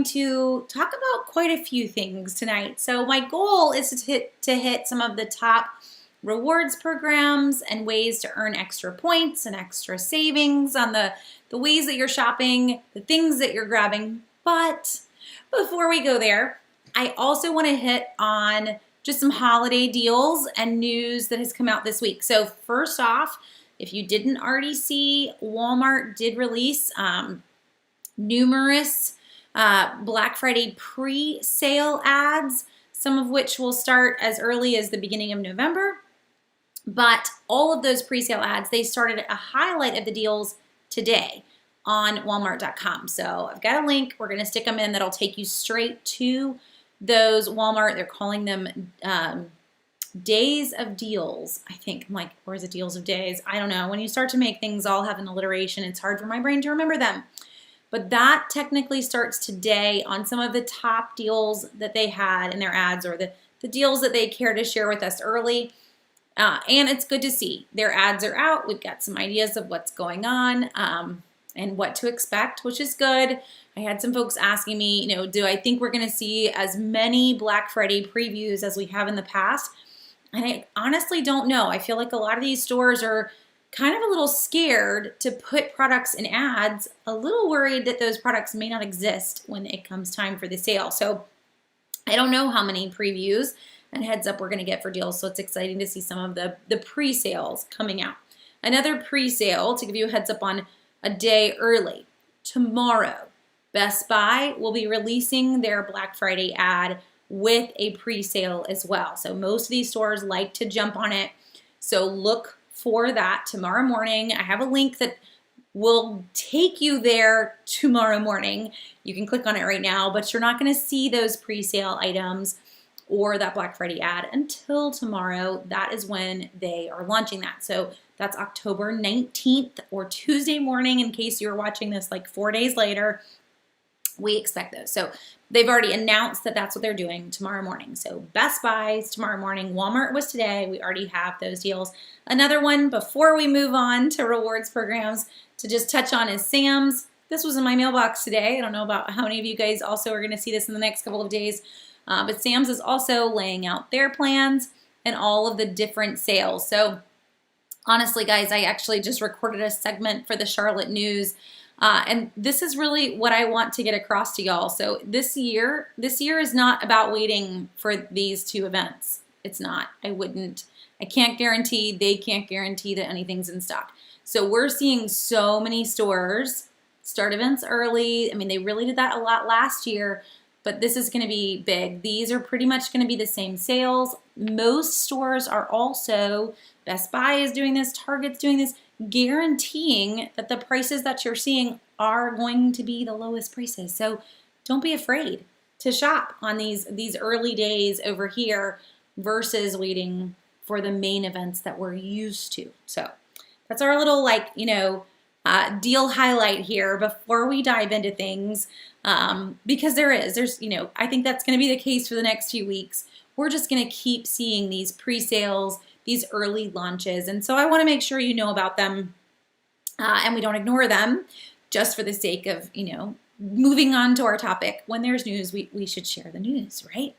going to talk about quite a few things tonight. So my goal is to hit some of the top rewards programs and ways to earn extra points and extra savings on the ways that you're shopping, the things that you're grabbing. But before we go there, I also want to hit on just some holiday deals and news that has come out this week. So first off, if you didn't already see, Walmart did release numerous Black Friday pre-sale ads, some of which will start as early as the beginning of November. But all of those pre-sale ads, they started a highlight of the deals today on Walmart.com. So I've got a link. We're going to stick them in that'll take you straight to those Walmart. They're calling them days of deals, I think. I'm like, or is it deals of days? I don't know. When you start to make things all have an alliteration, it's hard for my brain to remember them. But that technically starts today on some of the top deals that they had in their ads, or the deals that they care to share with us early. And it's good to see. Their ads are out. We've got some ideas of what's going on and what to expect, which is good. I had some folks asking me, do I think we're going to see as many Black Friday previews as we have in the past? And I honestly don't know. I feel like a lot of these stores are kind of a little scared to put products in ads, a little worried that those products may not exist when it comes time for the sale. So I don't know how many previews and heads up we're going to get for deals. So it's exciting to see some of the pre-sales coming out. Another pre-sale, to give you a heads up on a day early, tomorrow, Best Buy will be releasing their Black Friday ad with a pre-sale as well. So most of these stores like to jump on it. So look for that tomorrow morning. I have a link that will take you there tomorrow morning. You can click on it right now, but you're not going to see those pre-sale items or that Black Friday ad until tomorrow. That is when they are launching that. So that's October 19th or Tuesday morning, in case you're watching this like 4 days later. We expect those. So they've already announced that that's what they're doing tomorrow morning. So Best Buy's tomorrow morning. Walmart was today. We already have those deals. Another one before we move on to rewards programs to just touch on is Sam's. This was in my mailbox today. I don't know about how many of you guys also are going to see this in the next couple of days. But Sam's is also laying out their plans and all of the different sales. So honestly, guys, I actually just recorded a segment for the Charlotte News. And this is really what I want to get across to y'all. So this year is not about waiting for these two events. It's not. I can't guarantee, they can't guarantee that anything's in stock. So we're seeing so many stores start events early. I mean, they really did that a lot last year, but this is going to be big. These are pretty much going to be the same sales. Most stores are also, Best Buy is doing this, Target's doing this, guaranteeing that the prices that you're seeing are going to be the lowest prices. So don't be afraid to shop on these early days over here versus waiting for the main events that we're used to. So that's our little deal highlight here before we dive into things, because there's I think that's going to be the case for the next few weeks. We're just going to keep seeing these pre-sales, these early launches. And so I want to make sure you know about them and we don't ignore them just for the sake of, moving on to our topic. When there's news, we should share the news, right?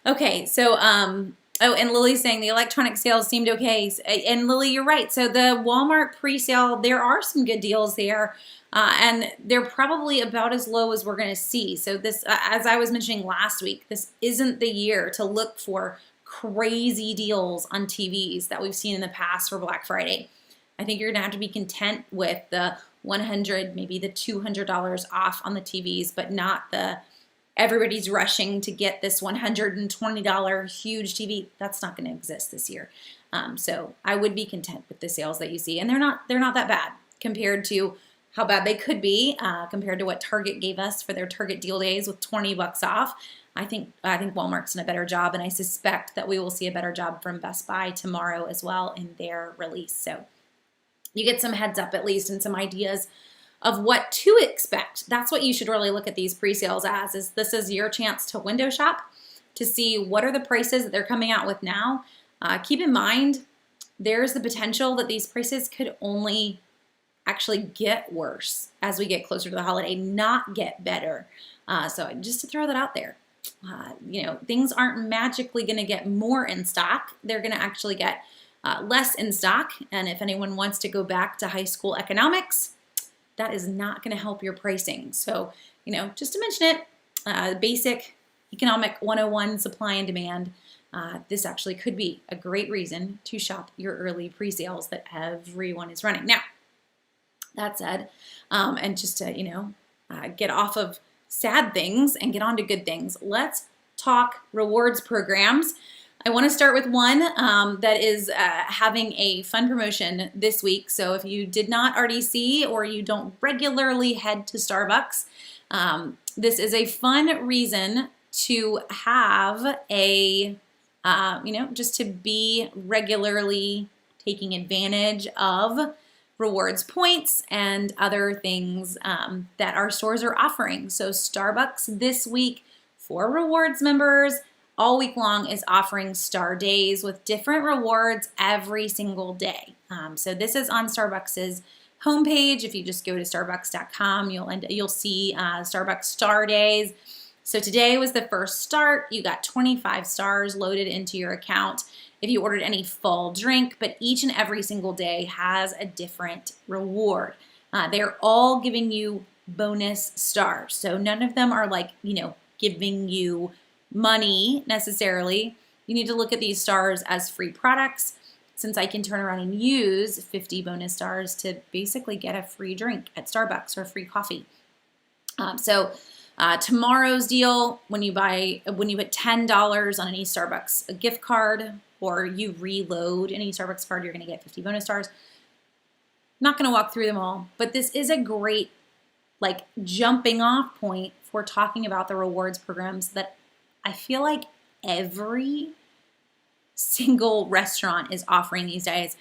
Okay, so, and Lily's saying the electronic sales seemed okay. And Lily, you're right. So the Walmart pre-sale, there are some good deals there. And they're probably about as low as we're going to see. So this, as I was mentioning last week, this isn't the year to look for crazy deals on TVs that we've seen in the past for Black Friday. I think you're going to have to be content with the $100, maybe the $200 off on the TVs, but not the everybody's rushing to get this $120 huge TV. That's not going to exist this year. So I would be content with the sales that you see, and they're not that bad compared to how bad they could be, compared to what Target gave us for their Target deal days with $20 off. I think Walmart's done a better job, and I suspect that we will see a better job from Best Buy tomorrow as well in their release. So you get some heads up at least and some ideas of what to expect. That's what you should really look at these pre-sales as, is this is your chance to window shop to see what are the prices that they're coming out with now. Keep in mind, there's the potential that these prices could only actually get worse as we get closer to the holiday, not get better. So just to throw that out there, things aren't magically going to get more in stock. They're going to actually get less in stock. And if anyone wants to go back to high school economics, that is not going to help your pricing. So, just to mention it, basic economic 101, supply and demand. This actually could be a great reason to shop your early pre-sales that everyone is running. Now, that said, and just to, get off of sad things and get on to good things, let's talk rewards programs. I want to start with one that is having a fun promotion this week. So if you did not already see, or you don't regularly head to Starbucks, this is a fun reason to have a, just to be regularly taking advantage of rewards points and other things that our stores are offering. So Starbucks this week for rewards members all week long is offering Star Days with different rewards every single day. So this is on Starbucks's homepage. If you just go to starbucks.com, you'll see Starbucks Star Days. So today was the first start. You got 25 stars loaded into your account if you ordered any full drink, but each and every single day has a different reward. They're all giving you bonus stars. So none of them are like, giving you money necessarily. You need to look at these stars as free products, since I can turn around and use 50 bonus stars to basically get a free drink at Starbucks or free coffee. Tomorrow's deal, when you put $10 on any Starbucks gift card, or you reload any Starbucks card, you're going to get 50 bonus stars. Not going to walk through them all, but this is a great jumping off point for talking about the rewards programs that I feel like every single restaurant is offering these days.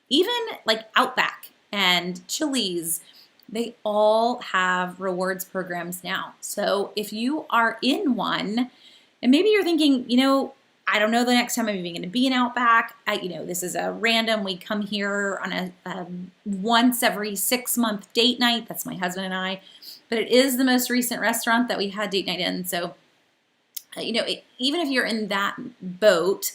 Even like Outback and Chili's, they all have rewards programs now. So if you are in one, and maybe you're thinking, I don't know the next time I'm even going to be in Outback. This is a random, we come here on a once every 6-month date night. That's my husband and I. But it is the most recent restaurant that we had date night in. So, even if you're in that boat,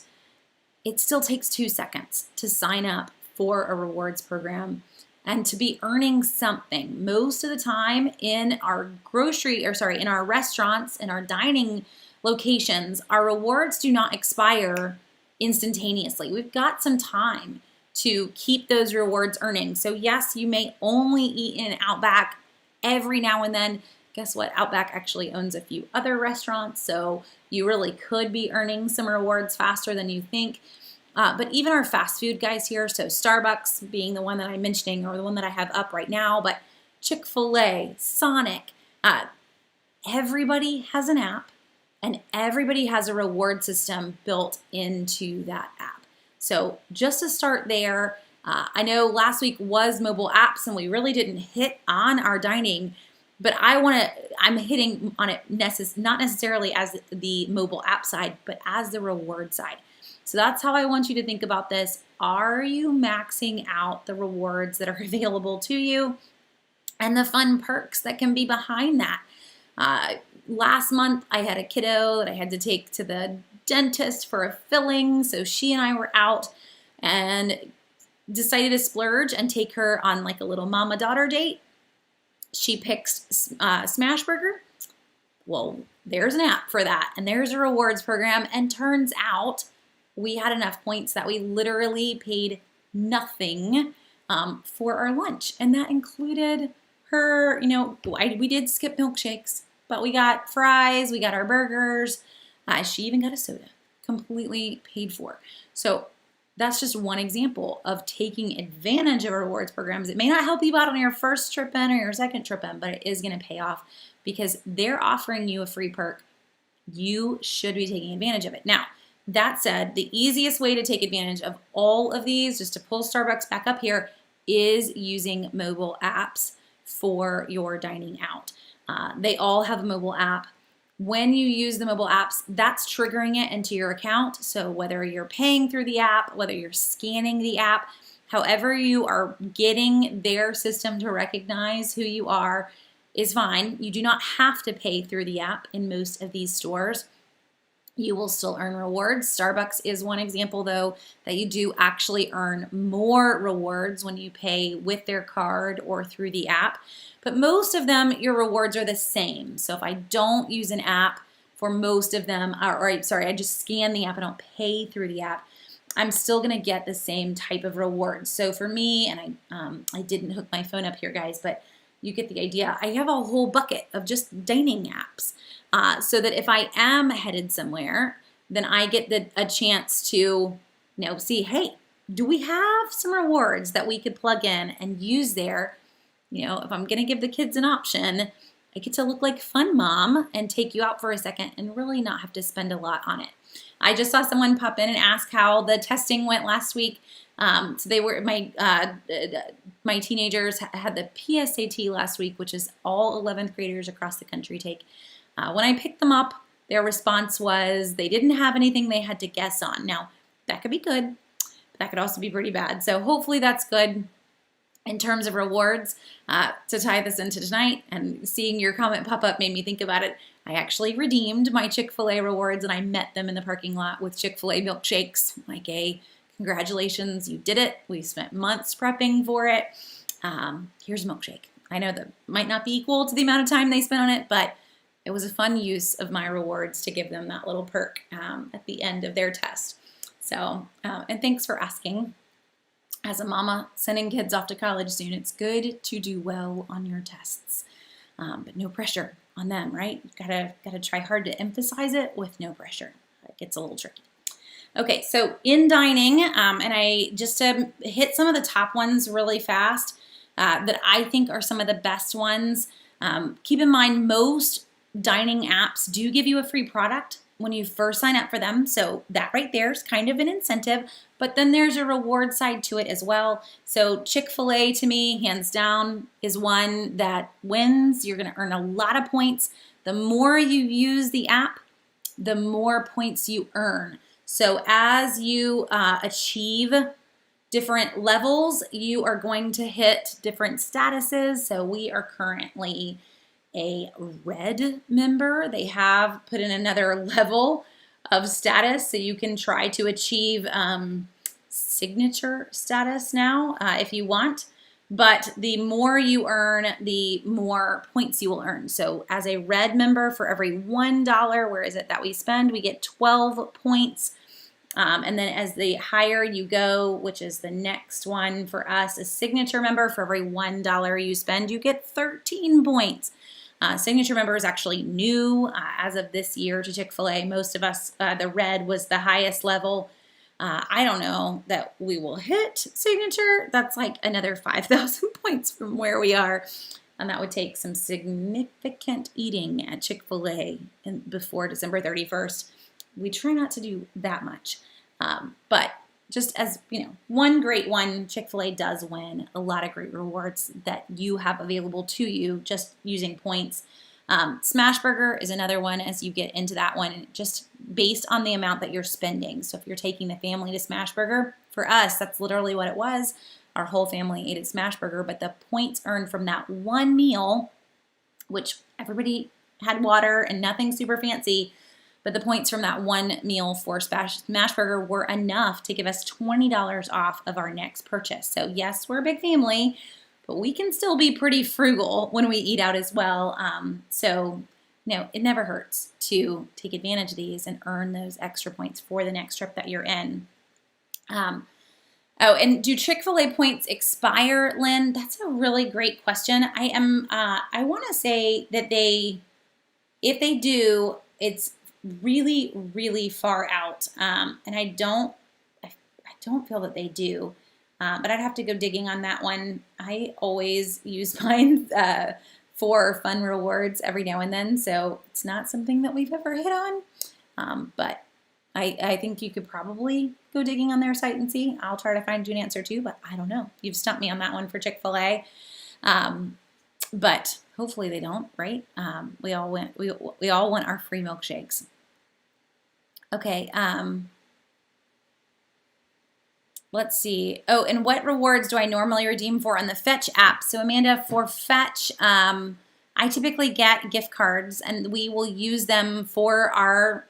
it still takes 2 seconds to sign up for a rewards program and to be earning something. Most of the time in our in our restaurants, in our dining locations, our rewards do not expire instantaneously. We've got some time to keep those rewards earning. So yes, you may only eat in Outback every now and then. Guess what? Outback actually owns a few other restaurants, so you really could be earning some rewards faster than you think. But even our fast food guys here, so Starbucks being the one that I'm mentioning, or the one that I have up right now, but Chick-Fil-A, Sonic, everybody has an app, and everybody has a reward system built into that app. So just to start there, I know last week was mobile apps, and we really didn't hit on our dining, but I'm hitting on it not necessarily as the mobile app side, but as the reward side. So that's how I want you to think about this. Are you maxing out the rewards that are available to you and the fun perks that can be behind that? Last month, I had a kiddo that I had to take to the dentist for a filling. So she and I were out and decided to splurge and take her on like a little mama-daughter date. She picked Smash Burger. Well, there's an app for that, and there's a rewards program, and turns out we had enough points that we literally paid nothing for our lunch, and that included her, we did skip milkshakes, but we got fries, we got our burgers, she even got a soda, completely paid for. So that's just one example of taking advantage of rewards programs. It may not help you out on your first trip in or your second trip in, but it is going to pay off because they're offering you a free perk. You should be taking advantage of it. Now, that said, the easiest way to take advantage of all of these, just to pull Starbucks back up here, is using mobile apps for your dining out. They all have a mobile app. When you use the mobile apps, that's triggering it into your account. So whether you're paying through the app, whether you're scanning the app, However you are getting their system to recognize who you are is fine. You do not have to pay through the app in most of these stores. You will still earn rewards. Starbucks is one example, though, that you do actually earn more rewards when you pay with their card or through the app. But most of them, your rewards are the same. So if I don't use an app for most of them, I just scan the app, I don't pay through the app, I'm still going to get the same type of rewards. So for me, and I didn't hook my phone up here, guys, but you get the idea. I have a whole bucket of just dining apps so that if I am headed somewhere, then I get a chance to see, hey, do we have some rewards that we could plug in and use there? If I'm going to give the kids an option, I get to look like fun mom and take you out for a second and really not have to spend a lot on it. I just saw someone pop in and ask how the testing went last week. So they were my teenagers had the PSAT last week, which is all 11th graders across the country take. When I picked them up, their response was they didn't have anything they had to guess on. Now, that could be good, but that could also be pretty bad. So hopefully that's good. In terms of rewards, to tie this into tonight, and seeing your comment pop up made me think about it. I actually redeemed my Chick-Fil-A rewards, and I met them in the parking lot with Chick-fil-A milkshakes. Like, congratulations, you did it. We spent months prepping for it. Here's a milkshake. I know that might not be equal to the amount of time they spent on it, but it was a fun use of my rewards to give them that little perk at the end of their test. So, and thanks for asking. As a mama sending kids off to college soon, it's good to do well on your tests, but no pressure on them, right? Gotta try hard to emphasize it with no pressure. It gets a little tricky. Okay, so in dining, and I just to hit some of the top ones really fast that I think are some of the best ones. Keep in mind, most dining apps do give you a free product when you first sign up for them. So that right there is kind of an incentive, but then there's a reward side to it as well. So Chick-fil-A to me, hands down, is one that wins. You're gonna earn a lot of points. The more you use the app, the more points you earn. So as you achieve different levels, you are going to hit different statuses. So we are currently a red member. They have put in another level of status, so you can try to achieve signature status now if you want. But the more you earn, the more points you will earn. So as a red member, for every $1, where is it that we spend, we get 12 points. And then as the higher you go, which is the next one for us, a signature member, for every $1 you spend, you get 13 points. Signature member is actually new as of this year to Chick-fil-A. Most of us, the red was the highest level. I don't know that we will hit signature. That's like another 5,000 points from where we are. And that would take some significant eating at Chick-fil-A before December 31st. We try not to do that much. But just as, one great one, Chick-fil-A does win a lot of great rewards that you have available to you just using points. Smashburger is another one as you get into that one, just based on the amount that you're spending. So if you're taking the family to Smashburger, for us, that's literally what it was. Our whole family ate at Smashburger, but the points earned from that one meal, which everybody had water and nothing super fancy, but the points from that one meal for Smashburger were enough to give us $20 off of our next purchase. So yes, we're a big family, but we can still be pretty frugal when we eat out as well. So it never hurts to take advantage of these and earn those extra points for the next trip that you're in. And do Chick-fil-A points expire, Lynn? That's a really great question. I want to say that if they do, it's really, really far out. And I don't feel that they do. But I'd have to go digging on that one. I always use mine for fun rewards every now and then, so it's not something that we've ever hit on. But I think you could probably go digging on their site and see. I'll try to find you an answer too, but I don't know. You've stumped me on that one for Chick-fil-A. But hopefully they don't, right? We all want our free milkshakes. Okay. let's see. Oh, and what rewards do I normally redeem for on the Fetch app? So Amanda, for Fetch, I typically get gift cards, and we will use them for our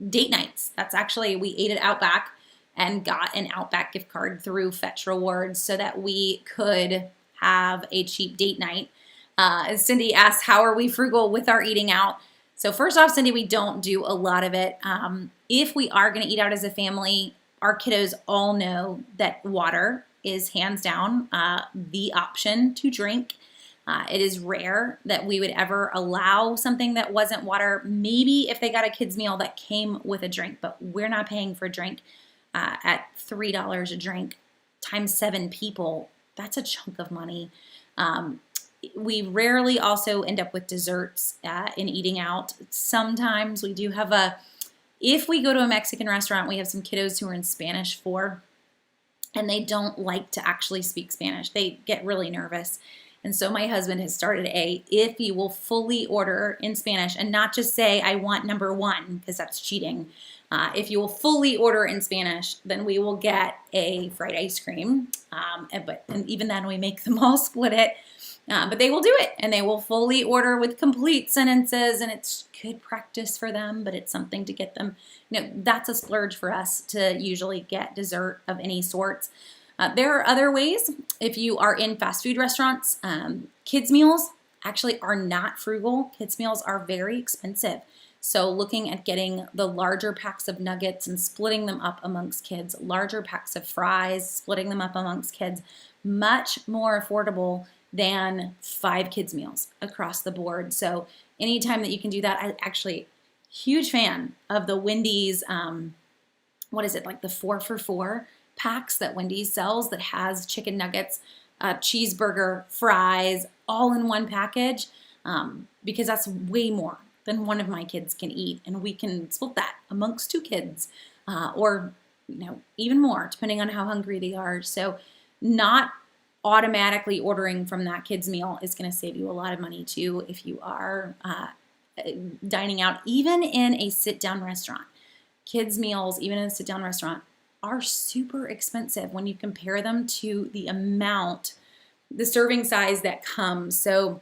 date nights. That's actually, we ate at Outback and got an Outback gift card through Fetch Rewards so that we could have a cheap date night. As Cindy asked, how are we frugal with our eating out? So first off, Cindy, we don't do a lot of it. If we are going to eat out as a family, our kiddos all know that water is hands down the option to drink. It is rare that we would ever allow something that wasn't water. Maybe if they got a kid's meal that came with a drink, but we're not paying for a drink at $3 a drink times 7 people. That's a chunk of money. We rarely also end up with desserts in eating out. Sometimes we do have if we go to a Mexican restaurant, we have some kiddos who are in Spanish 4, and they don't like to actually speak Spanish. They get really nervous. And so my husband has started if you will fully order in Spanish and not just say, I want number 1, because that's cheating. If you will fully order in Spanish, then we will get a fried ice cream. And even then we make them all split it. But they will do it, and they will fully order with complete sentences, and it's good practice for them, but it's something to get them. That's a splurge for us to usually get dessert of any sorts. There are other ways. If you are in fast food restaurants, kids' meals actually are not frugal. Kids' meals are very expensive. So looking at getting the larger packs of nuggets and splitting them up amongst kids, larger packs of fries, splitting them up amongst kids, much more affordable than 5 kids' meals across the board. So anytime that you can do that, I'm actually huge fan of the Wendy's, like the 4 for $4 packs that Wendy's sells that has chicken nuggets, cheeseburger, fries, all in one package, because that's way more than one of my kids can eat, and we can split that amongst 2 kids, or even more depending on how hungry they are. So not automatically ordering from that kids meal is going to save you a lot of money too if you are dining out, even in a sit-down restaurant. Kids meals, even in a sit-down restaurant, are super expensive when you compare them to the serving size that comes. So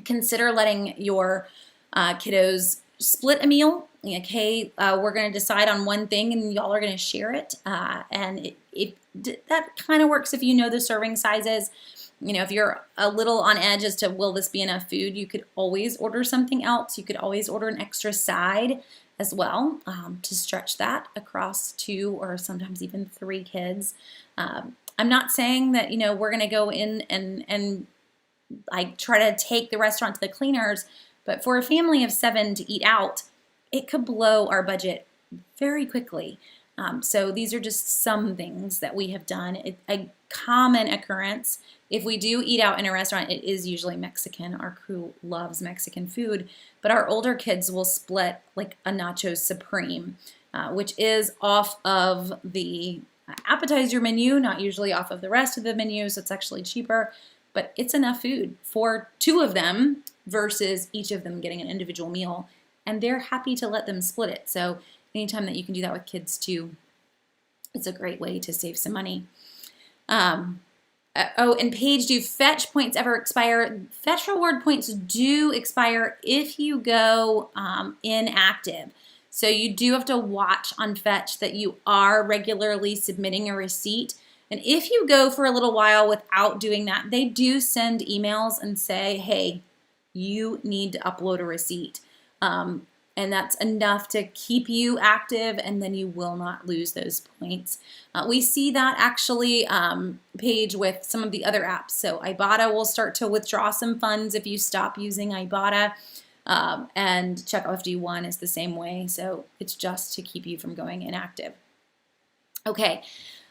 consider letting your kiddos split a meal. Okay, we're going to decide on one thing and y'all are going to share it. And that kind of works if you know the serving sizes. If you're a little on edge as to will this be enough food, you could always order something else. You could always order an extra side as well to stretch that across 2 or sometimes even 3 kids. I'm not saying that, we're going to go in and like try to take the restaurant to the cleaners, but for a family of 7 to eat out, it could blow our budget very quickly. So these are just some things that we have done. A common occurrence, if we do eat out in a restaurant, it is usually Mexican. Our crew loves Mexican food, but our older kids will split like a Nacho Supreme, which is off of the appetizer menu, not usually off of the rest of the menu, so it's actually cheaper, but it's enough food for 2 of them versus each of them getting an individual meal, and they're happy to let them split it. So anytime that you can do that with kids too, it's a great way to save some money. And Paige, do Fetch points ever expire? Fetch reward points do expire if you go inactive. So you do have to watch on Fetch that you are regularly submitting a receipt. And if you go for a little while without doing that, they do send emails and say, hey, you need to upload a receipt. And that's enough to keep you active, and then you will not lose those points. We see that actually, Paige, with some of the other apps. So Ibotta will start to withdraw some funds if you stop using Ibotta, and CheckFD1 is the same way. So it's just to keep you from going inactive. Okay.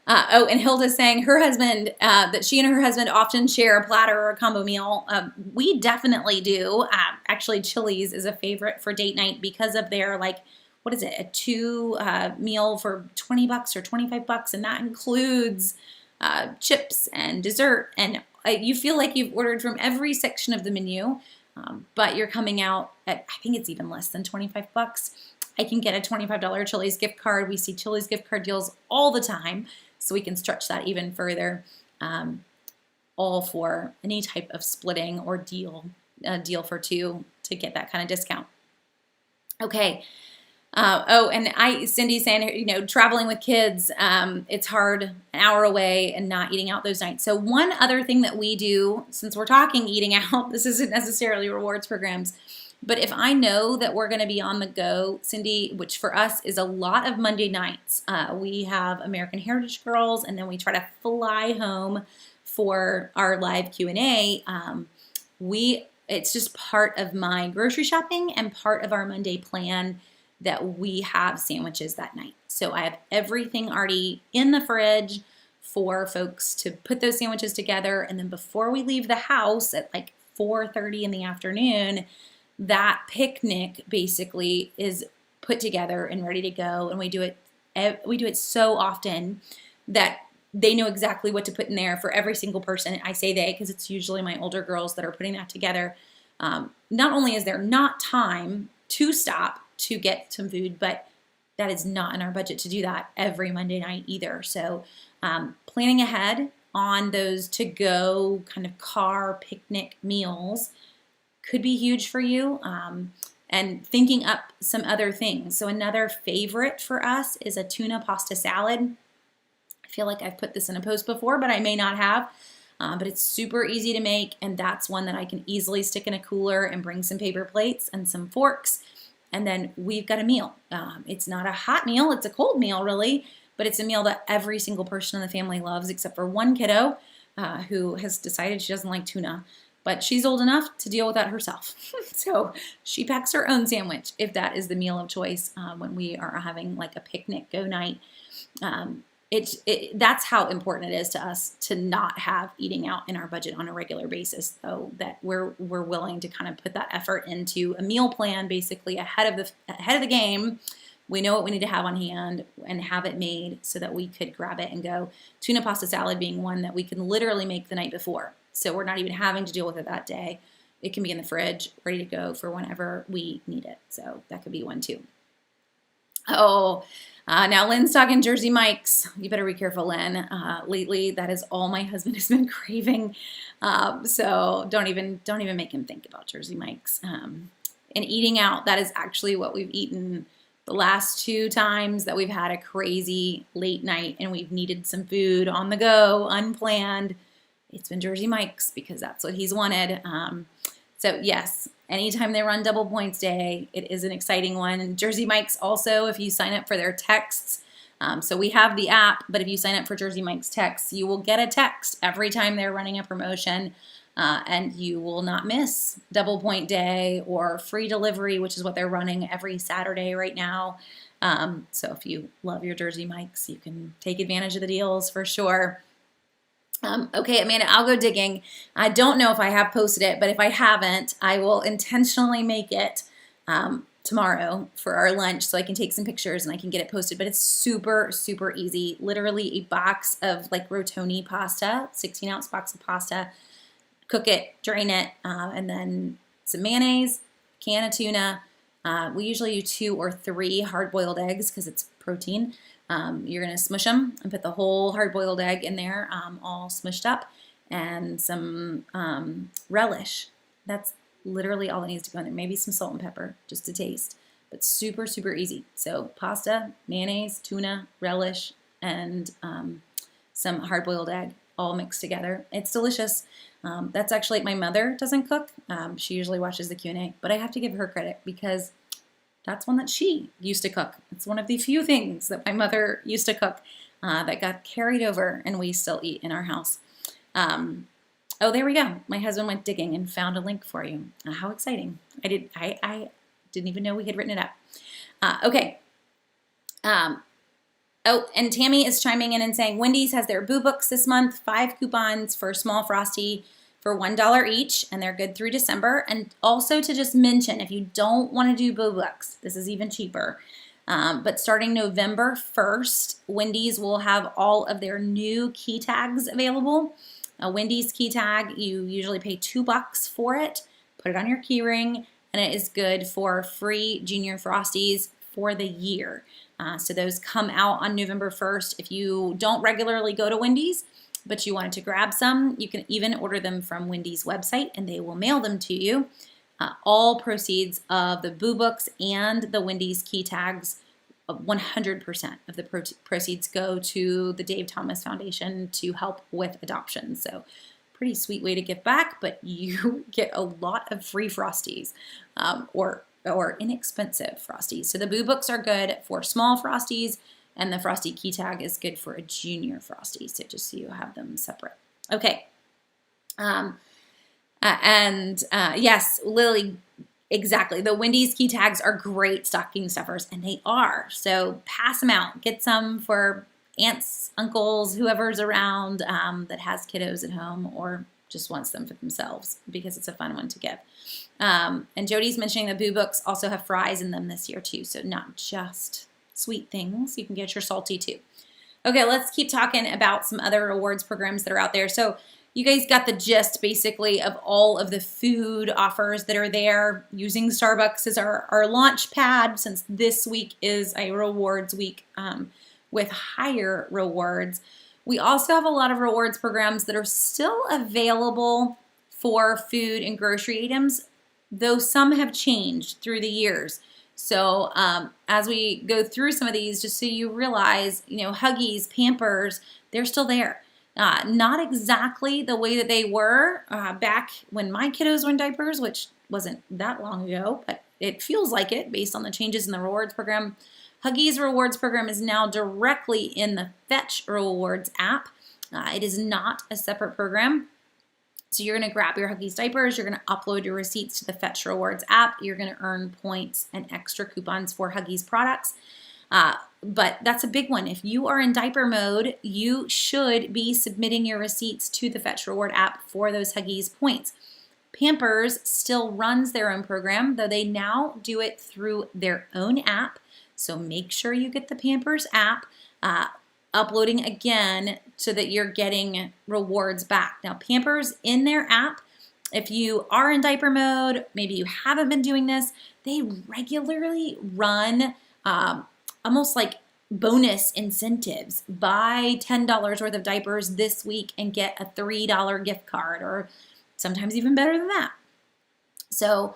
And Hilda's saying her husband, that she and her husband often share a platter or a combo meal. We definitely do. Actually, Chili's is a favorite for date night because of their, a 2 meal for $20 or $25, and that includes chips and dessert. And you feel like you've ordered from every section of the menu, but you're coming out at, I think it's even less than $25. I can get a $25 Chili's gift card. We see Chili's gift card deals all the time, so we can stretch that even further. All for any type of splitting or deal for two to get that kind of discount. Okay. And Cindy's saying, traveling with kids, it's hard, an hour away and not eating out those nights. So one other thing that we do, since we're talking eating out, this isn't necessarily rewards programs, but if I know that we're going to be on the go, Cindy, which for us is a lot of Monday nights, we have American Heritage Girls, and then we try to fly home for our live Q&A. It's just part of my grocery shopping and part of our Monday plan that we have sandwiches that night. So I have everything already in the fridge for folks to put those sandwiches together. And then before we leave the house at like 4:30 in the afternoon, that picnic basically is put together and ready to go. And we do it so often that they know exactly what to put in there for every single person. I say they because it's usually my older girls that are putting that together. Not only is there not time to stop to get some food, but that is not in our budget to do that every Monday night either. So planning ahead on those to-go kind of car picnic meals could be huge for you, and thinking up some other things. So another favorite for us is a tuna pasta salad. I feel like I've put this in a post before, but I may not have. But it's super easy to make, and that's one that I can easily stick in a cooler and bring some paper plates and some forks. And then we've got a meal. It's not a hot meal, it's a cold meal really, but it's a meal that every single person in the family loves except for one kiddo who has decided she doesn't like tuna, but she's old enough to deal with that herself. So she packs her own sandwich if that is the meal of choice when we are having like a picnic go night. That's how important it is to us to not have eating out in our budget on a regular basis, so that we're willing to kind of put that effort into a meal plan basically ahead of the game. We know what we need to have on hand and have it made so that we could grab it and go. Tuna pasta salad being one that we can literally make the night before, so we're not even having to deal with it that day. It can be in the fridge ready to go for whenever we need it, so that could be one too. Now Lynn's talking Jersey Mike's. You better be careful, Lynn. Lately, that is all my husband has been craving. So don't even make him think about Jersey Mike's. And eating out, that is actually what we've eaten the last 2 times that we've had a crazy late night and we've needed some food on the go, unplanned. It's been Jersey Mike's because that's what he's wanted. So yes, anytime they run Double Points Day, it is an exciting one. Jersey Mike's also, if you sign up for their texts, so we have the app, but if you sign up for Jersey Mike's texts, you will get a text every time they're running a promotion, and you will not miss Double Point Day or free delivery, which is what they're running every Saturday right now. So if you love your Jersey Mike's, you can take advantage of the deals for sure. Okay, Amanda, I'll go digging. I don't know if I have posted it, but if I haven't, I will intentionally make it tomorrow for our lunch so I can take some pictures and I can get it posted. But it's super, super easy. Literally a box of like rotoni pasta, 16-ounce box of pasta. Cook it, drain it, and then some mayonnaise, can of tuna. We usually use 2 or 3 hard-boiled eggs because it's protein. You're going to smush them and put the whole hard-boiled egg in there, all smushed up, and some relish. That's literally all that needs to go in there. Maybe some salt and pepper just to taste, but super, super easy. So pasta, mayonnaise, tuna, relish, and some hard-boiled egg all mixed together. It's delicious. That's actually, my mother doesn't cook. She usually watches the Q&A, but I have to give her credit because that's one that she used to cook. It's one of the few things that my mother used to cook that got carried over and we still eat in our house. Oh, there we go. My husband went digging and found a link for you. How exciting. I didn't even know we had written it up. Okay. Oh, and Tammy is chiming in and saying Wendy's has their Boo Books this month, 5 coupons for small Frosty for $1 each, and they're good through December. And also to just mention, if you don't want to do Boo Books, this is even cheaper. But starting November 1st, Wendy's will have all of their new key tags available. A Wendy's key tag, you usually pay $2 for it. Put it on your key ring, and it is good for free Junior Frosties, for the year. So those come out on November 1st. If you don't regularly go to Wendy's, but you wanted to grab some, you can even order them from Wendy's website and they will mail them to you. All proceeds of the Boo Books and the Wendy's key tags, 100% of the proceeds go to the Dave Thomas Foundation to help with adoption. So pretty sweet way to give back, but you get a lot of free Frosties or inexpensive Frosties. So the Boo Books are good for small Frosties, and the Frosty key tag is good for a junior Frosty. So just so you have them separate. Okay. Yes, Lily, exactly. The Wendy's key tags are great stocking stuffers, and they are. So pass them out. Get some for aunts, uncles, whoever's around that has kiddos at home or just wants them for themselves because it's a fun one to give. And Jody's mentioning the Boo Books also have fries in them this year too, so not just sweet things. You can get your salty too. Okay, let's keep talking about some other rewards programs that are out there. So you guys got the gist basically of all of the food offers that are there. Using Starbucks as our launch pad, since this week is a rewards week with higher rewards. We also have a lot of rewards programs that are still available for food and grocery items, though some have changed through the years. So as we go through some of these, just so you realize, Huggies, Pampers, they're still there. Not exactly the way that they were back when my kiddos were in diapers, which wasn't that long ago, but it feels like it based on the changes in the rewards program. Huggies rewards program is now directly in the Fetch Rewards app. It is not a separate program. So you're going to grab your Huggies diapers, you're going to upload your receipts to the Fetch Rewards app, you're going to earn points and extra coupons for Huggies products. But that's a big one. If you are in diaper mode, you should be submitting your receipts to the Fetch Reward app for those Huggies points. Pampers still runs their own program, though they now do it through their own app. So make sure you get the Pampers app, uploading again so that you're getting rewards back. Now, Pampers in their app, if you are in diaper mode, maybe you haven't been doing this, they regularly run almost like bonus incentives. Buy $10 worth of diapers this week and get a $3 gift card, or sometimes even better than that. So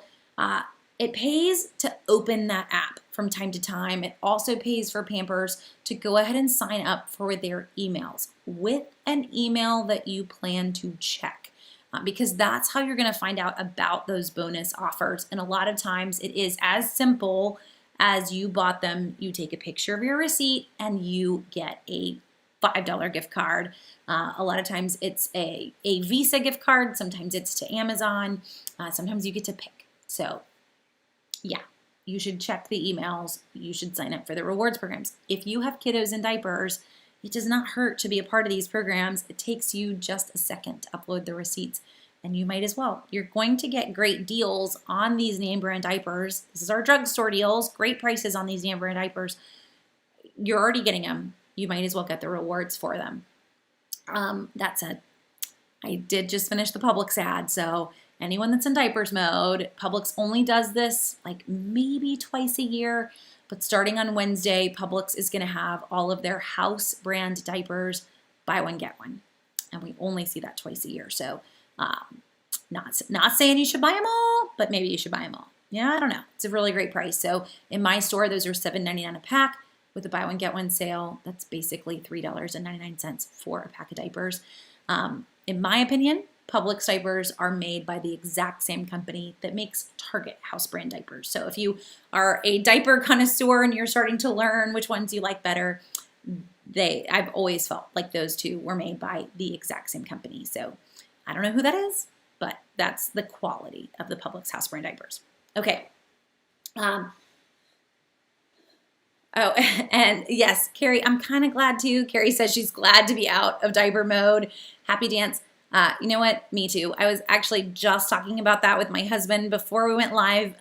it pays to open that app from time to time. It also pays for Pampers to go ahead and sign up for their emails with an email that you plan to check. Because that's how you're going to find out about those bonus offers. And a lot of times it is as simple as you bought them, you take a picture of your receipt and you get a $5 gift card. A lot of times it's a Visa gift card. Sometimes it's to Amazon. Sometimes you get to pick. So yeah, you should check the emails. You should sign up for the rewards programs. If you have kiddos in diapers, it does not hurt to be a part of these programs. It takes you just a second to upload the receipts, and you might as well. You're going to get great deals on these name brand diapers. This is our drugstore deals, great prices on these name brand diapers. You're already getting them. You might as well get the rewards for them. That said, I did just finish the Publix ad, so anyone that's in diapers mode, Publix only does this like maybe twice a year. But starting on Wednesday, Publix is going to have all of their house brand diapers, buy one, get one. And we only see that twice a year. So not saying you should buy them all, but maybe you should buy them all. Yeah, I don't know. It's a really great price. So in my store, those are $7.99 a pack. With the buy one, get one sale, that's basically $3.99 for a pack of diapers. In my opinion, Publix diapers are made by the exact same company that makes Target house brand diapers. So if you are a diaper connoisseur and you're starting to learn which ones you like better, I've always felt like those two were made by the exact same company. So I don't know who that is, but that's the quality of the Publix house brand diapers. Okay. Oh, and yes, Carrie, I'm kind of glad too. Carrie says she's glad to be out of diaper mode. Happy dance. You know what? Me too. I was actually just talking about that with my husband before we went live,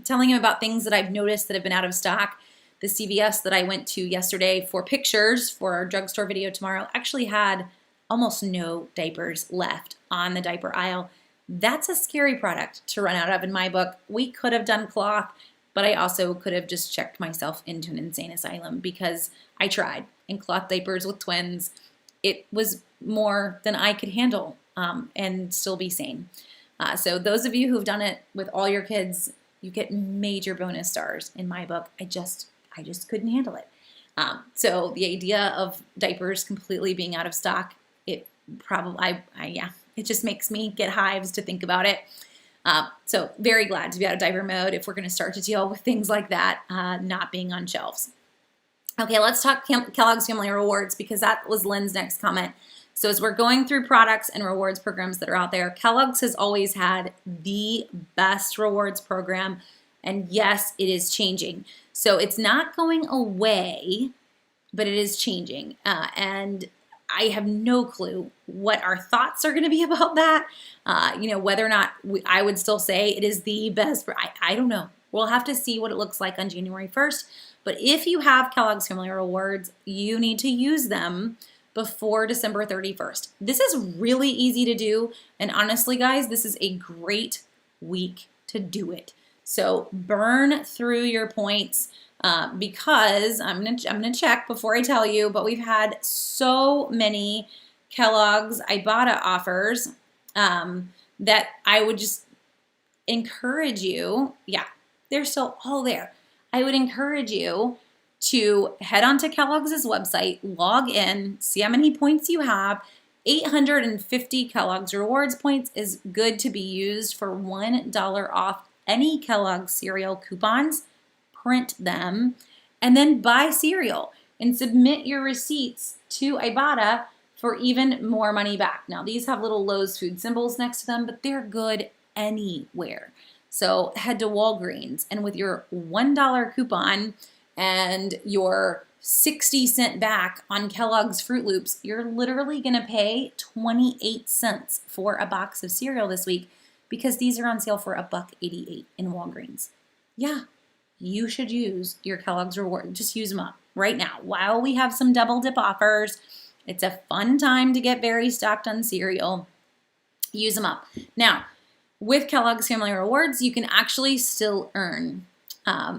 telling him about things that I've noticed that have been out of stock. The CVS that I went to yesterday for pictures for our drugstore video tomorrow actually had almost no diapers left on the diaper aisle. That's a scary product to run out of in my book. We could have done cloth. but I also could have just checked myself into an insane asylum because I tried. And cloth diapers with twins, it was more than I could handle and still be sane. So those of you who've done it with all your kids, you get major bonus stars in my book. I just couldn't handle it. So the idea of diapers completely being out of stock, it probably, it just makes me get hives to think about it. So very glad to be out of diaper mode if we're going to start to deal with things like that not being on shelves. Okay, let's talk Kellogg's Family Rewards because that was Lynn's next comment. So as we're going through products and rewards programs that are out there, Kellogg's has always had the best rewards program. And yes, it is changing. So it's not going away, but it is changing. And I have no clue what our thoughts are going to be about that. Whether or not I would still say it is the best. I don't know. We'll have to see what it looks like on January 1st. But if you have Kellogg's Family Rewards, you need to use them before December 31st. This is really easy to do. And honestly, guys, this is a great week to do it. So burn through your points because I'm gonna check before I tell you, but we've had so many Kellogg's Ibotta offers that I would just encourage you. Yeah, they're still all there. I would encourage you to head onto Kellogg's website, log in, see how many points you have. 850 Kellogg's Rewards points is good to be used for $1 off any Kellogg's cereal coupons. Print them, and then buy cereal and submit your receipts to Ibotta for even more money back. Now, these have little Lowe's food symbols next to them, but they're good anywhere. So head to Walgreens, and with your $1 coupon and your 60-cent back on Kellogg's Fruit Loops, you're literally going to pay 28 cents for a box of cereal this week because these are on sale for $1.88 in Walgreens. Yeah, you should use your Kellogg's Reward. Just use them up right now while we have some double dip offers. It's a fun time to get very stocked on cereal. Use them up. Now, with Kellogg's Family Rewards, you can actually still earn.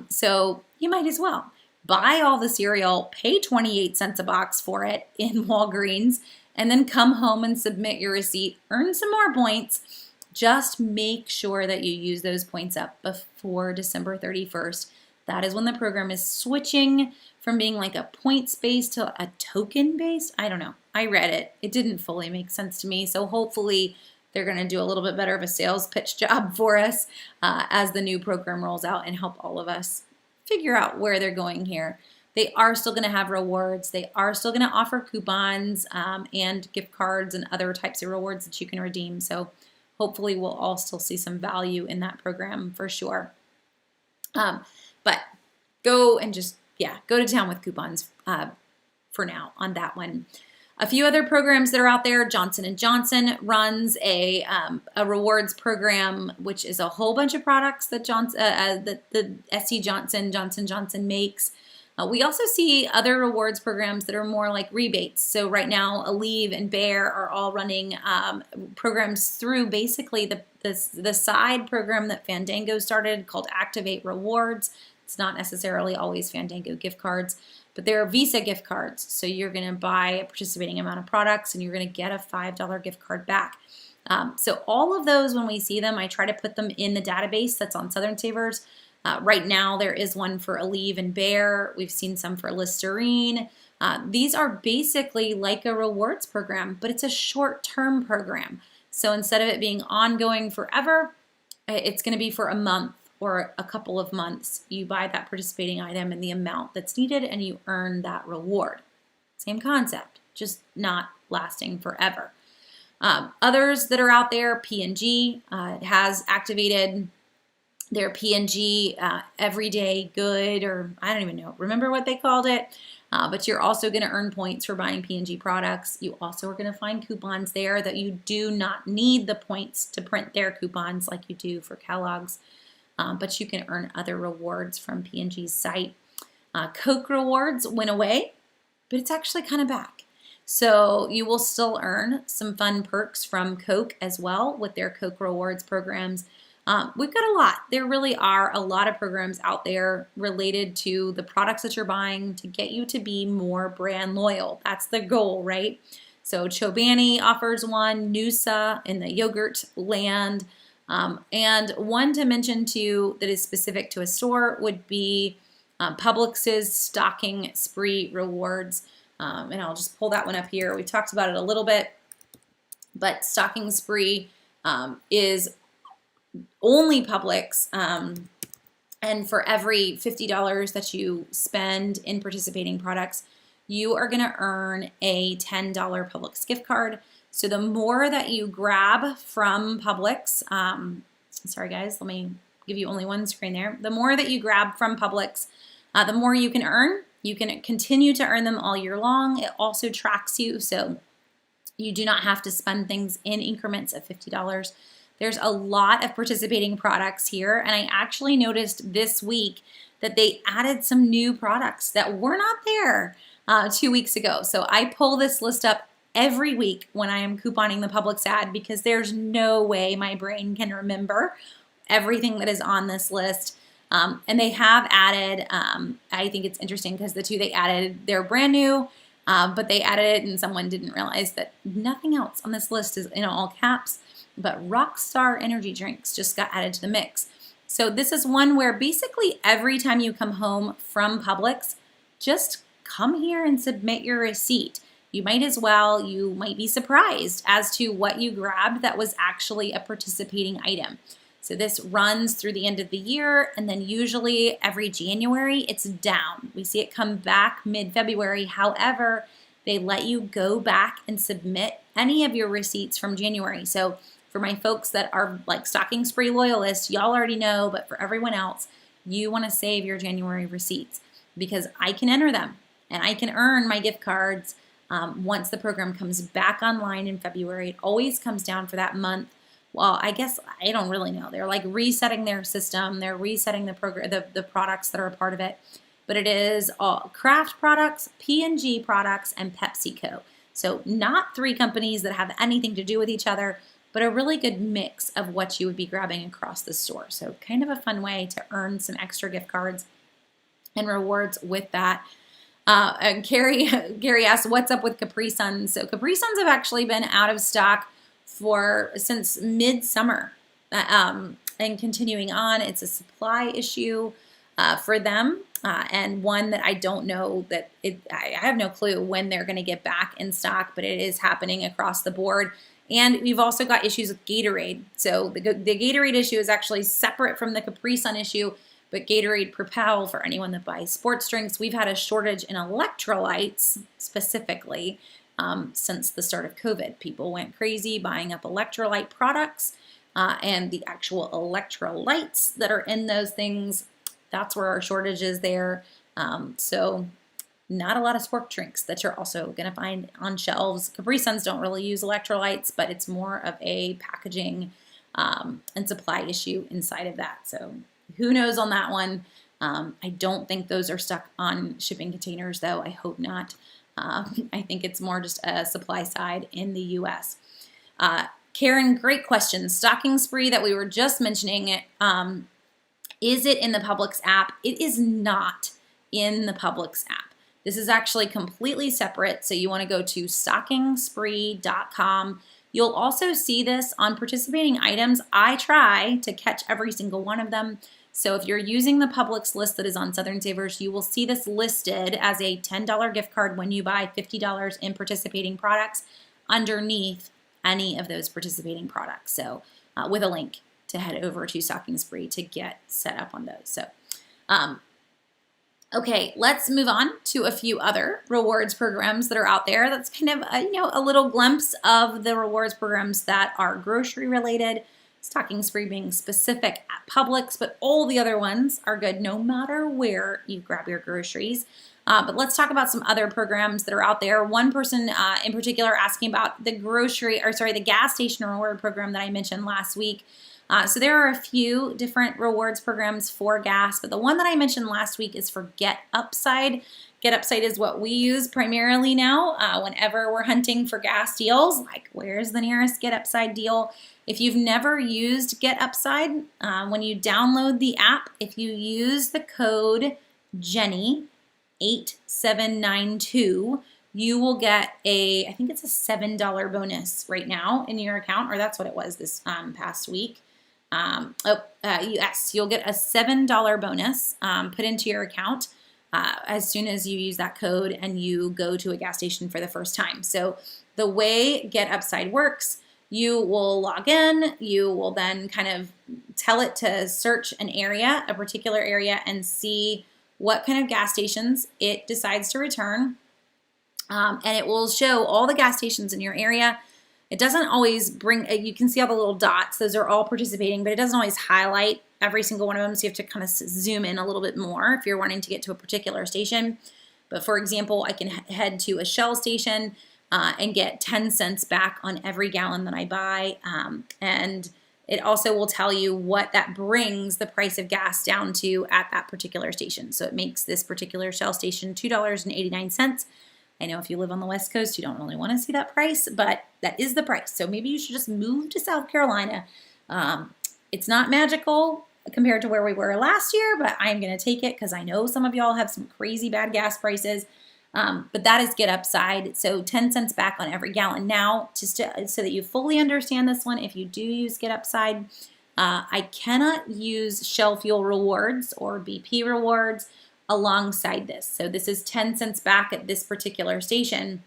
So you might as well buy all the cereal, pay 28 cents a box for it in Walgreens, and then come home and submit your receipt, earn some more points. Just make sure that you use those points up before December 31st. That is when the program is switching from being like a points-based to a token-based. I don't know. I read it. It didn't fully make sense to me. So hopefully they're going to do a little bit better of a sales pitch job for us as the new program rolls out and help all of us figure out where they're going here. They are still going to have rewards. They are still going to offer coupons and gift cards and other types of rewards that you can redeem. So hopefully we'll all still see some value in that program for sure. But go and just, go to town with coupons for now on that one. A few other programs that are out there. Johnson & Johnson runs a rewards program, which is a whole bunch of products that the SC Johnson Johnson makes. We also see other rewards programs that are more like rebates. So right now, Aleve and Bear are all running programs through basically the side program that Fandango started called Activate Rewards. It's not necessarily always Fandango gift cards, but they're Visa gift cards. So you're going to buy a participating amount of products and you're going to get a $5 gift card back. So all of those, when we see them, I try to put them in the database that's on Southern Savers. Right now, there is one for Aleve and Bear. We've seen some for Listerine. These are basically like a rewards program, but it's a short-term program. So instead of it being ongoing forever, it's going to be for a month or a couple of months. You buy that participating item and the amount that's needed, and you earn that reward. Same concept, just not lasting forever. Others that are out there, P&G has activated their P&G Everyday Good, or I don't even know, remember what they called it, but you're also going to earn points for buying P&G products. You also are going to find coupons there that you do not need the points to print their coupons like you do for Kellogg's, but you can earn other rewards from P&G's site. Coke rewards went away, but it's actually kind of back. So you will still earn some fun perks from Coke as well with their Coke rewards programs. We've got a lot. There really are a lot of programs out there related to the products that you're buying to get you to be more brand loyal. That's the goal, right? So Chobani offers one, Noosa in the yogurt land. And one to mention too that is specific to a store would be Publix's Stocking Spree Rewards. And I'll just pull that one up here. We talked about it a little bit, but Stocking Spree is only Publix, and for every $50 that you spend in participating products, you are going to earn a $10 Publix gift card. So the more that you grab from Publix, sorry guys, let me give you only one screen there. The more that you grab from Publix, the more you can earn. You can continue to earn them all year long. It also tracks you, so you do not have to spend things in increments of $50. There's a lot of participating products here, and I actually noticed this week that they added some new products that were not there 2 weeks ago. So I pull this list up every week when I am couponing the Publix ad because there's no way my brain can remember everything that is on this list. And they have added, I think it's interesting because the two they added, they're brand new, but they added it and someone didn't realize that nothing else on this list is in all caps. But Rockstar energy drinks just got added to the mix. So this is one where basically every time you come home from Publix, just come here and submit your receipt. You might as well, you might be surprised as to what you grabbed that was actually a participating item. So this runs through the end of the year, and then usually every January it's down. We see it come back mid-February. However, they let you go back and submit any of your receipts from January. So for my folks that are like Stocking Spree loyalists, y'all already know, but for everyone else, you want to save your January receipts because I can enter them and I can earn my gift cards once the program comes back online in February. It always comes down for that month. Well, I guess I don't really know. They're like resetting their system. They're resetting the program, the products that are a part of it. But it is all Kraft products, P&G products, and PepsiCo. So not three companies that have anything to do with each other, but a really good mix of what you would be grabbing across the store. So kind of a fun way to earn some extra gift cards and rewards with that. And Gary asked, what's up with Capri Sun? So Capri Suns have actually been out of stock since midsummer and continuing on. It's a supply issue for them and one that I don't know that I have no clue when they're going to get back in stock, but it is happening across the board. And we've also got issues with Gatorade. So the Gatorade issue is actually separate from the Capri Sun issue, but Gatorade Propel, for anyone that buys sports drinks, we've had a shortage in electrolytes specifically since the start of COVID. People went crazy buying up electrolyte products and the actual electrolytes that are in those things. That's where our shortage is there. So not a lot of sport drinks that you're also going to find on shelves. Capri Suns don't really use electrolytes, but it's more of a packaging and supply issue inside of that. So who knows on that one? I don't think those are stuck on shipping containers, though. I hope not. I think it's more just a supply side in the U.S. Karen, great question. Stocking Spree that we were just mentioning, is it in the Publix app? It is not in the Publix app. This is actually completely separate, so you want to go to stockingspree.com. You'll also see this on participating items. I try to catch every single one of them. So if you're using the Publix list that is on Southern Savers, you will see this listed as a $10 gift card when you buy $50 in participating products underneath any of those participating products. So with a link to head over to Stocking Spree to get set up on those. So okay, let's move on to a few other rewards programs that are out there. That's kind of a little glimpse of the rewards programs that are grocery related. Stocking Spree being specific at Publix, but all the other ones are good no matter where you grab your groceries. But let's talk about some other programs that are out there. One person in particular asking about the gas station reward program that I mentioned last week. So there are a few different rewards programs for gas, but the one that I mentioned last week is for Get Upside. Get Upside is what we use primarily now whenever we're hunting for gas deals, like where's the nearest Get Upside deal. If you've never used Get Upside, when you download the app, if you use the code Jenny8792, you will get I think it's a $7 bonus right now in your account, or that's what it was this past week. Yes, you'll get a $7 bonus put into your account as soon as you use that code and you go to a gas station for the first time. So the way Get Upside works, you will log in, you will then kind of tell it to search an area, a particular area, and see what kind of gas stations it decides to return. And it will show all the gas stations in your area. It doesn't always bring, you can see all the little dots, those are all participating, but it doesn't always highlight every single one of them, so you have to kind of zoom in a little bit more if you're wanting to get to a particular station. But for example, I can head to a Shell station and get 10 cents back on every gallon that I buy, and it also will tell you what that brings the price of gas down to at that particular station. So it makes this particular Shell station $2.89. I know if you live on the West Coast, you don't really want to see that price, but that is the price. So maybe you should just move to South Carolina. It's not magical compared to where we were last year, but I'm going to take it because I know some of y'all have some crazy bad gas prices. But that is Get Upside. So 10 cents back on every gallon. Now, just so that you fully understand this one, if you do use Get Upside, I cannot use Shell Fuel Rewards or BP Rewards alongside this. So this is 10 cents back at this particular station.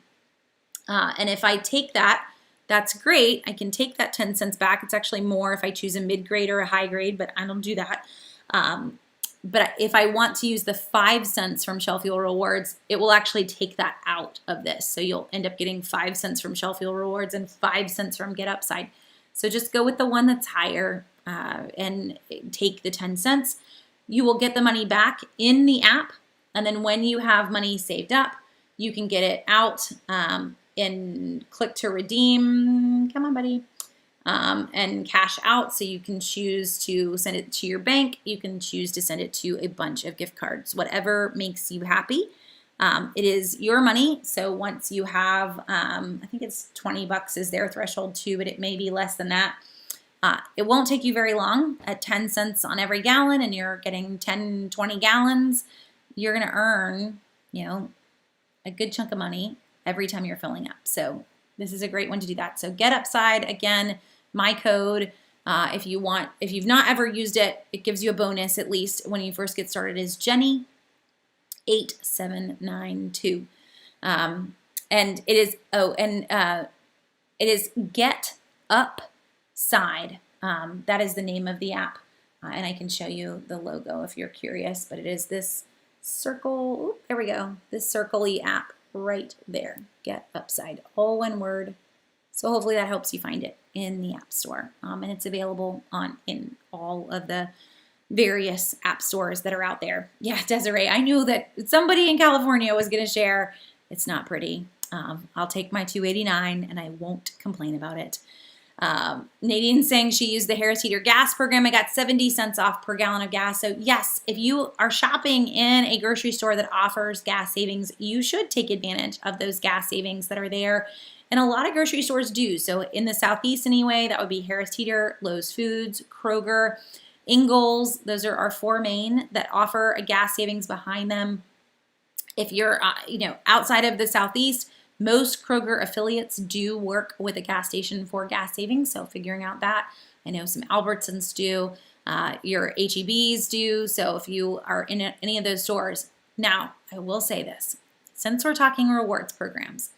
And if I take that, that's great. I can take that 10 cents back. It's actually more if I choose a mid-grade or a high grade, but I don't do that. But if I want to use the 5 cents from Shell Fuel Rewards, it will actually take that out of this. So you'll end up getting 5 cents from Shell Fuel Rewards and 5 cents from Get Upside. So just go with the one that's higher and take the 10 cents. You will get the money back in the app, and then when you have money saved up, you can get it out and click to redeem. Come on, buddy. And cash out. So you can choose to send it to your bank. You can choose to send it to a bunch of gift cards, whatever makes you happy. It is your money. So once you have, I think it's 20 bucks is their threshold too, but it may be less than that. It won't take you very long. At 10 cents on every gallon and you're getting 10, 20 gallons, you're going to earn, a good chunk of money every time you're filling up. So this is a great one to do that. So Get Upside, again, my code, if you've not ever used it, it gives you a bonus at least when you first get started, is Jenny8792. And it is Get Upside. That is the name of the app. And I can show you the logo if you're curious, but it is this circle. Ooh, there we go. This circle-y app right there. Get Upside, all one word. So hopefully that helps you find it in the App Store. And it's available in all of the various app stores that are out there. Yeah, Desiree, I knew that somebody in California was going to share. It's not pretty. I'll take my $2.89 and I won't complain about it. Nadine's saying she used the Harris Teeter gas program. I got 70 cents off per gallon of gas. So yes, if you are shopping in a grocery store that offers gas savings, you should take advantage of those gas savings that are there. And a lot of grocery stores do. So in the Southeast anyway, that would be Harris Teeter, Lowe's Foods, Kroger, Ingles. Those are our 4 main that offer a gas savings behind them. If you're outside of the Southeast, most Kroger affiliates do work with a gas station for gas savings, so figuring out that. I know some Albertsons do, your H-E-Bs do, so if you are in any of those stores. Now, I will say this, since we're talking rewards programs,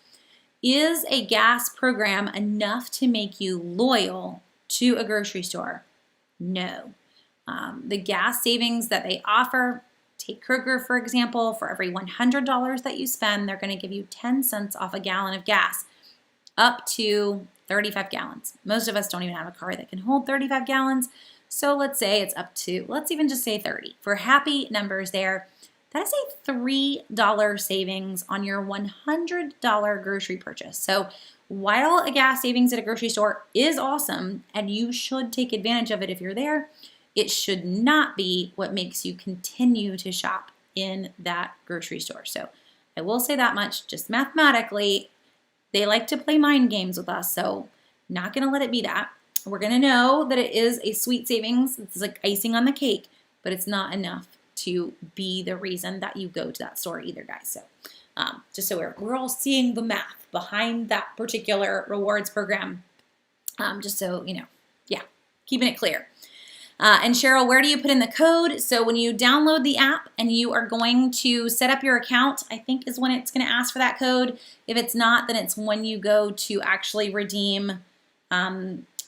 is a gas program enough to make you loyal to a grocery store? No. The gas savings that they offer, take Kroger, for example, for every $100 that you spend, they're going to give you 10 cents off a gallon of gas, up to 35 gallons. Most of us don't even have a car that can hold 35 gallons. So let's say it's up to, let's even just say 30. For happy numbers there, that is a $3 savings on your $100 grocery purchase. So while a gas savings at a grocery store is awesome, and you should take advantage of it if you're there, it should not be what makes you continue to shop in that grocery store. So I will say that much, just mathematically, they like to play mind games with us, so not going to let it be that. We're going to know that it is a sweet savings. It's like icing on the cake, but it's not enough to be the reason that you go to that store either, guys. So just so we're all seeing the math behind that particular rewards program, just so you know, yeah, keeping it clear. And Cheryl, where do you put in the code? So when you download the app and you are going to set up your account, I think is when it's going to ask for that code. If it's not, then it's when you go to actually redeem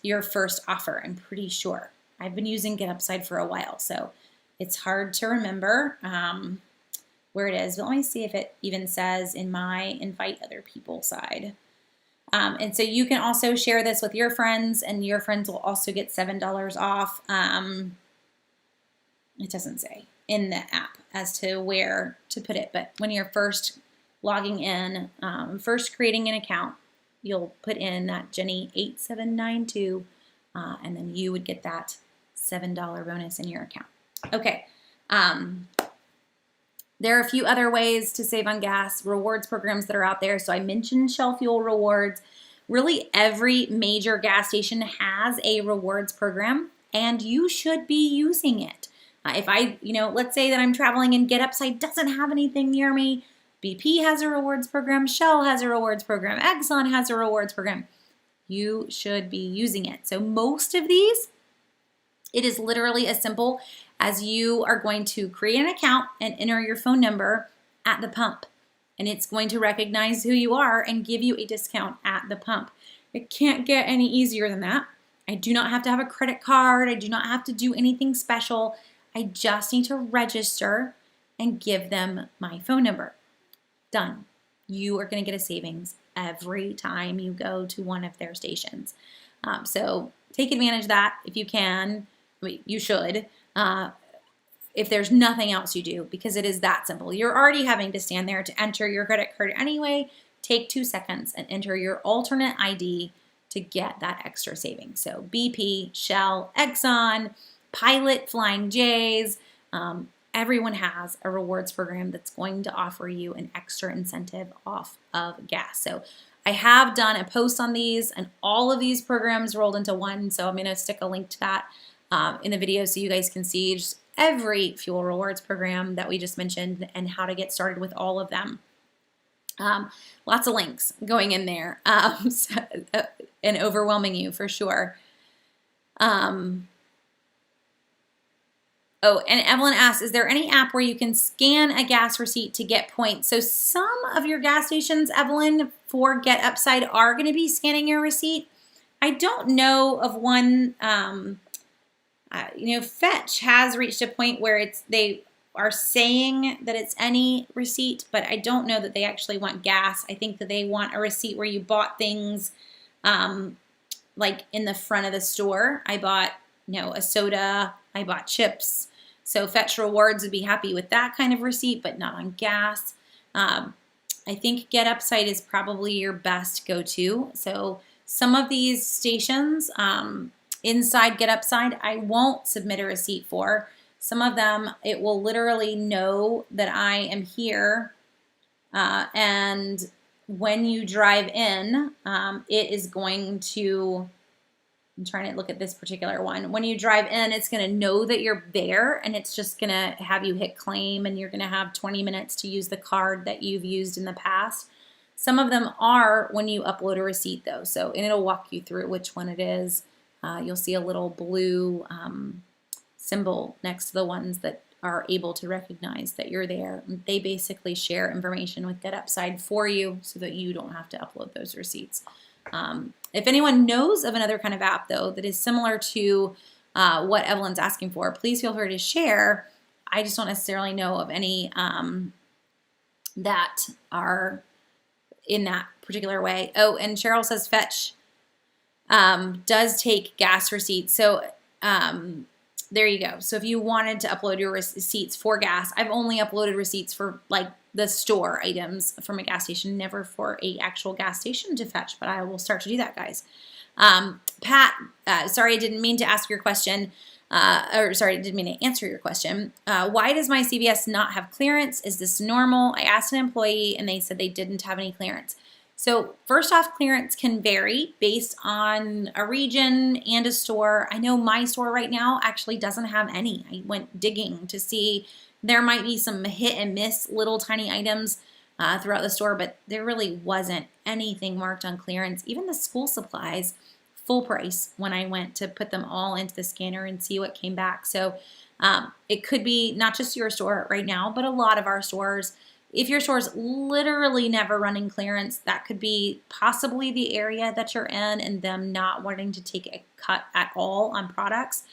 your first offer, I'm pretty sure. I've been using GetUpside for a while, so it's hard to remember where it is. But let me see if it even says in my invite other people side. And so you can also share this with your friends, and your friends will also get $7 off. It doesn't say in the app as to where to put it, but when you're first logging in, first creating an account, you'll put in that Jenny8792, and then you would get that $7 bonus in your account. Okay. There are a few other ways to save on gas, rewards programs that are out there. So I mentioned Shell Fuel Rewards. Really, every major gas station has a rewards program, and you should be using it. If let's say that I'm traveling and GetUpside doesn't have anything near me, BP has a rewards program, Shell has a rewards program, Exxon has a rewards program. You should be using it. So most of these, it is literally as simple as you are going to create an account and enter your phone number at the pump. And it's going to recognize who you are and give you a discount at the pump. It can't get any easier than that. I do not have to have a credit card. I do not have to do anything special. I just need to register and give them my phone number. Done. You are going to get a savings every time you go to one of their stations. So take advantage of that if you can. You should. If there's nothing else you do, because it is that simple. You're already having to stand there to enter your credit card anyway. Take 2 seconds and enter your alternate ID to get that extra savings. So BP, Shell, Exxon, Pilot, Flying J's, everyone has a rewards program that's going to offer you an extra incentive off of gas. So I have done a post on these, and all of these programs rolled into one. So I'm going to stick a link to that in the video so you guys can see just every fuel rewards program that we just mentioned and how to get started with all of them. Lots of links going in there and overwhelming you for sure. Oh, and Evelyn asks, is there any app where you can scan a gas receipt to get points? So some of your gas stations, Evelyn, for GetUpside are going to be scanning your receipt. I don't know of one. Fetch has reached a point where they are saying that it's any receipt, but I don't know that they actually want gas. I think that they want a receipt where you bought things like in the front of the store. I bought, a soda, I bought chips. So Fetch Rewards would be happy with that kind of receipt, but not on gas. I think GetUpside is probably your best go-to. So some of these stations inside GetUpside, I won't submit a receipt for. Some of them, it will literally know that I am here. And when you drive in, it is going to... I'm trying to look at this particular one. When you drive in, it's going to know that you're there, and it's just going to have you hit claim, and you're going to have 20 minutes to use the card that you've used in the past. Some of them are when you upload a receipt, though, and it'll walk you through which one it is. You'll see a little blue symbol next to the ones that are able to recognize that you're there. They basically share information with GetUpside for you so that you don't have to upload those receipts. If anyone knows of another kind of app, though, that is similar to what Evelyn's asking for, please feel free to share. I just don't necessarily know of any that are in that particular way. Oh, and Cheryl says Fetch does take gas receipts. So there you go. So if you wanted to upload your receipts for gas, I've only uploaded receipts for like the store items from a gas station, never for a actual gas station to Fetch, but I will start to do that, guys. Pat, sorry, I didn't mean to ask your question. or sorry, I didn't mean to answer your question. Why does my CVS not have clearance? Is this normal? I asked an employee and they said they didn't have any clearance. So first off, clearance can vary based on a region and a store. I know my store right now actually doesn't have any. I went digging to see there might be some hit and miss little tiny items throughout the store, but there really wasn't anything marked on clearance. Even the school supplies, full price when I went to put them all into the scanner and see what came back. So it could be not just your store right now, but a lot of our stores. If your store is literally never running clearance, that could be possibly the area that you're in and them not wanting to take a cut at all on products.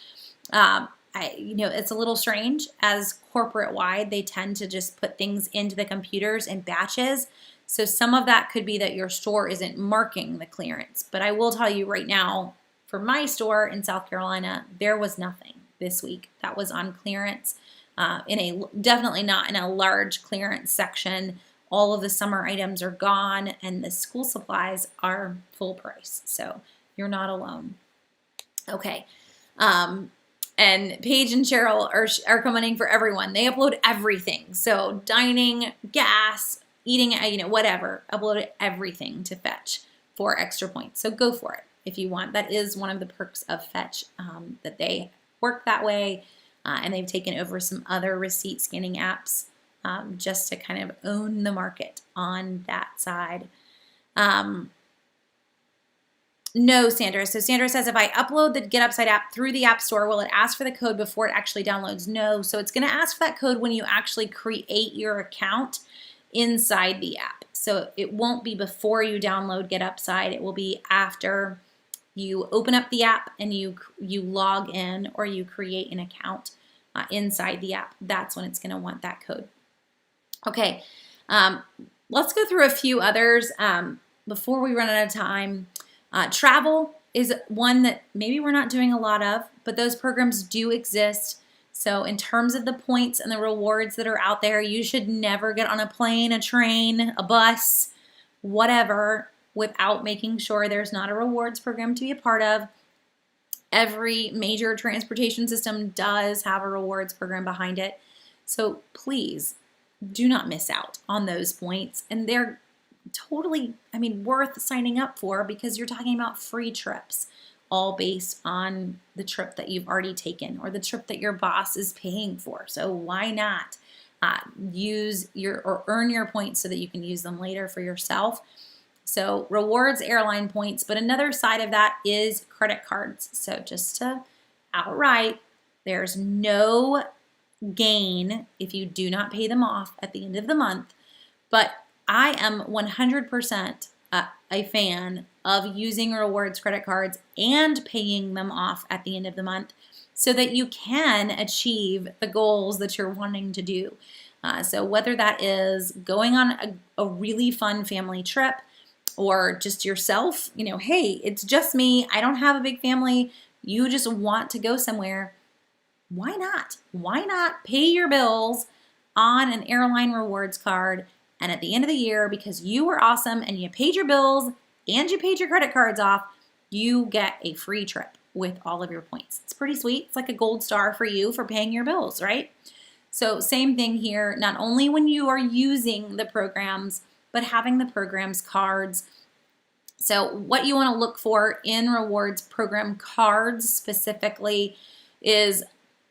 It's a little strange as corporate wide, they tend to just put things into the computers in batches. So some of that could be that your store isn't marking the clearance. But I will tell you right now, for my store in South Carolina, there was nothing this week that was on clearance. Definitely not in a large clearance section. All of the summer items are gone and the school supplies are full price. So you're not alone. Okay. And Paige and Cheryl are commenting for everyone. They upload everything. So dining, gas, eating, whatever, upload everything to Fetch for extra points. So go for it if you want. That is one of the perks of Fetch, that they work that way. And they've taken over some other receipt scanning apps just to kind of own the market on that side. No, Sandra. So Sandra says, if I upload the Get Upside app through the App Store, will it ask for the code before it actually downloads? No. So it's going to ask for that code when you actually create your account inside the app. So it won't be before you download Get Upside. It will be after you open up the app and you log in or you create an account inside the app. That's when it's going to want that code. Okay, let's go through a few others before we run out of time. Travel is one that maybe we're not doing a lot of, but those programs do exist. So in terms of the points and the rewards that are out there, you should never get on a plane, a train, a bus, whatever, without making sure there's not a rewards program to be a part of. Every major transportation system does have a rewards program behind it. So please do not miss out on those points. And they're totally, worth signing up for because you're talking about free trips, all based on the trip that you've already taken or the trip that your boss is paying for. So why not earn your points so that you can use them later for yourself? So rewards, airline points, but another side of that is credit cards. So just to outright, there's no gain if you do not pay them off at the end of the month. But I am 100% a fan of using rewards credit cards and paying them off at the end of the month so that you can achieve the goals that you're wanting to do. So whether that is going on a really fun family trip, or just yourself, hey, it's just me. I don't have a big family. You just want to go somewhere. Why not? Why not pay your bills on an airline rewards card? And at the end of the year, because you were awesome and you paid your bills and you paid your credit cards off, you get a free trip with all of your points. It's pretty sweet. It's like a gold star for you for paying your bills, right? So same thing here, not only when you are using the programs, but having the programs cards. So what you want to look for in rewards program cards specifically is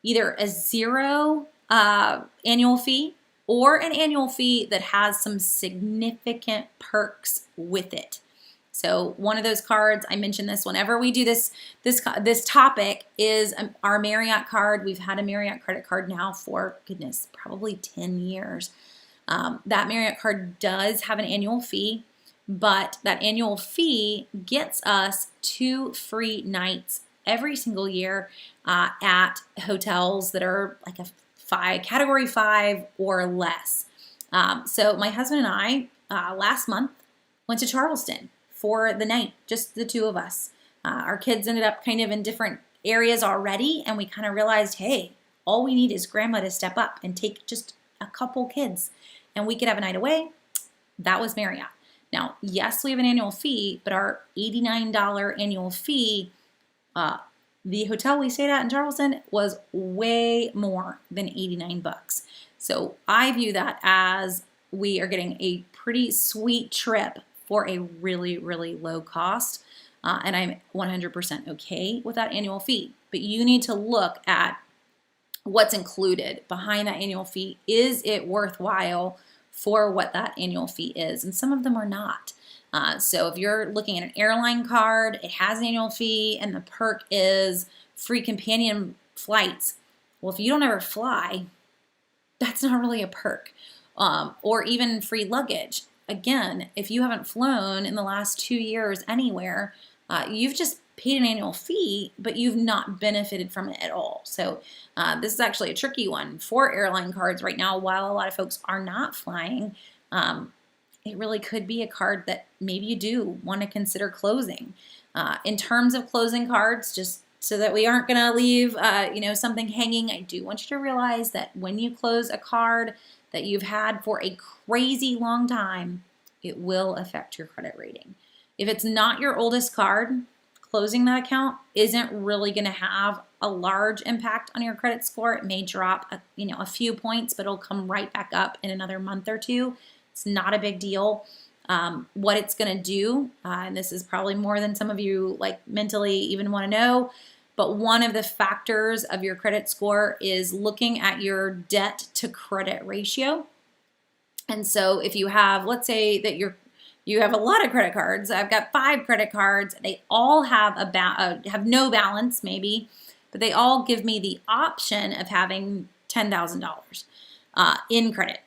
either a zero annual fee or an annual fee that has some significant perks with it. So one of those cards, I mentioned this whenever we do this topic, is our Marriott card. We've had a Marriott credit card now for, goodness, probably 10 years. That Marriott card does have an annual fee, but that annual fee gets us 2 free nights every single year at hotels that are like a category 5 or less. So my husband and I last month went to Charleston for the night, just the two of us. Our kids ended up kind of in different areas already, and we kind of realized, hey, all we need is grandma to step up and take just a couple kids, and we could have a night away. That was Marriott. Now, yes, we have an annual fee, but our $89 annual fee The hotel we stayed at in Charleston was way more than 89 bucks. So I view that as we are getting a pretty sweet trip for a really, really low cost. And I'm 100% okay with that annual fee. But you need to look at what's included behind that annual fee. Is it worthwhile for what that annual fee is? And some of them are not. So if you're looking at an airline card, it has an annual fee and the perk is free companion flights. Well, if you don't ever fly, that's not really a perk. Or even free luggage. Again, if you haven't flown in the last 2 years anywhere, you've just paid an annual fee, but you've not benefited from it at all. So this is actually a tricky one for airline cards right now. While a lot of folks are not flying, it really could be a card that maybe you do want to consider closing. In terms of closing cards, just so that we aren't going to leave something hanging, I do want you to realize that when you close a card that you've had for a crazy long time, it will affect your credit rating. If it's not your oldest card, closing that account isn't really going to have a large impact on your credit score. It may drop a few points, but it'll come right back up in another month or two. It's not a big deal. What it's going to do, and this is probably more than some of you mentally even want to know, but one of the factors of your credit score is looking at your debt to credit ratio. And so if you have, let's say that you have a lot of credit cards. I've got 5 credit cards. They all have have no balance maybe, but they all give me the option of having $10,000 in credit.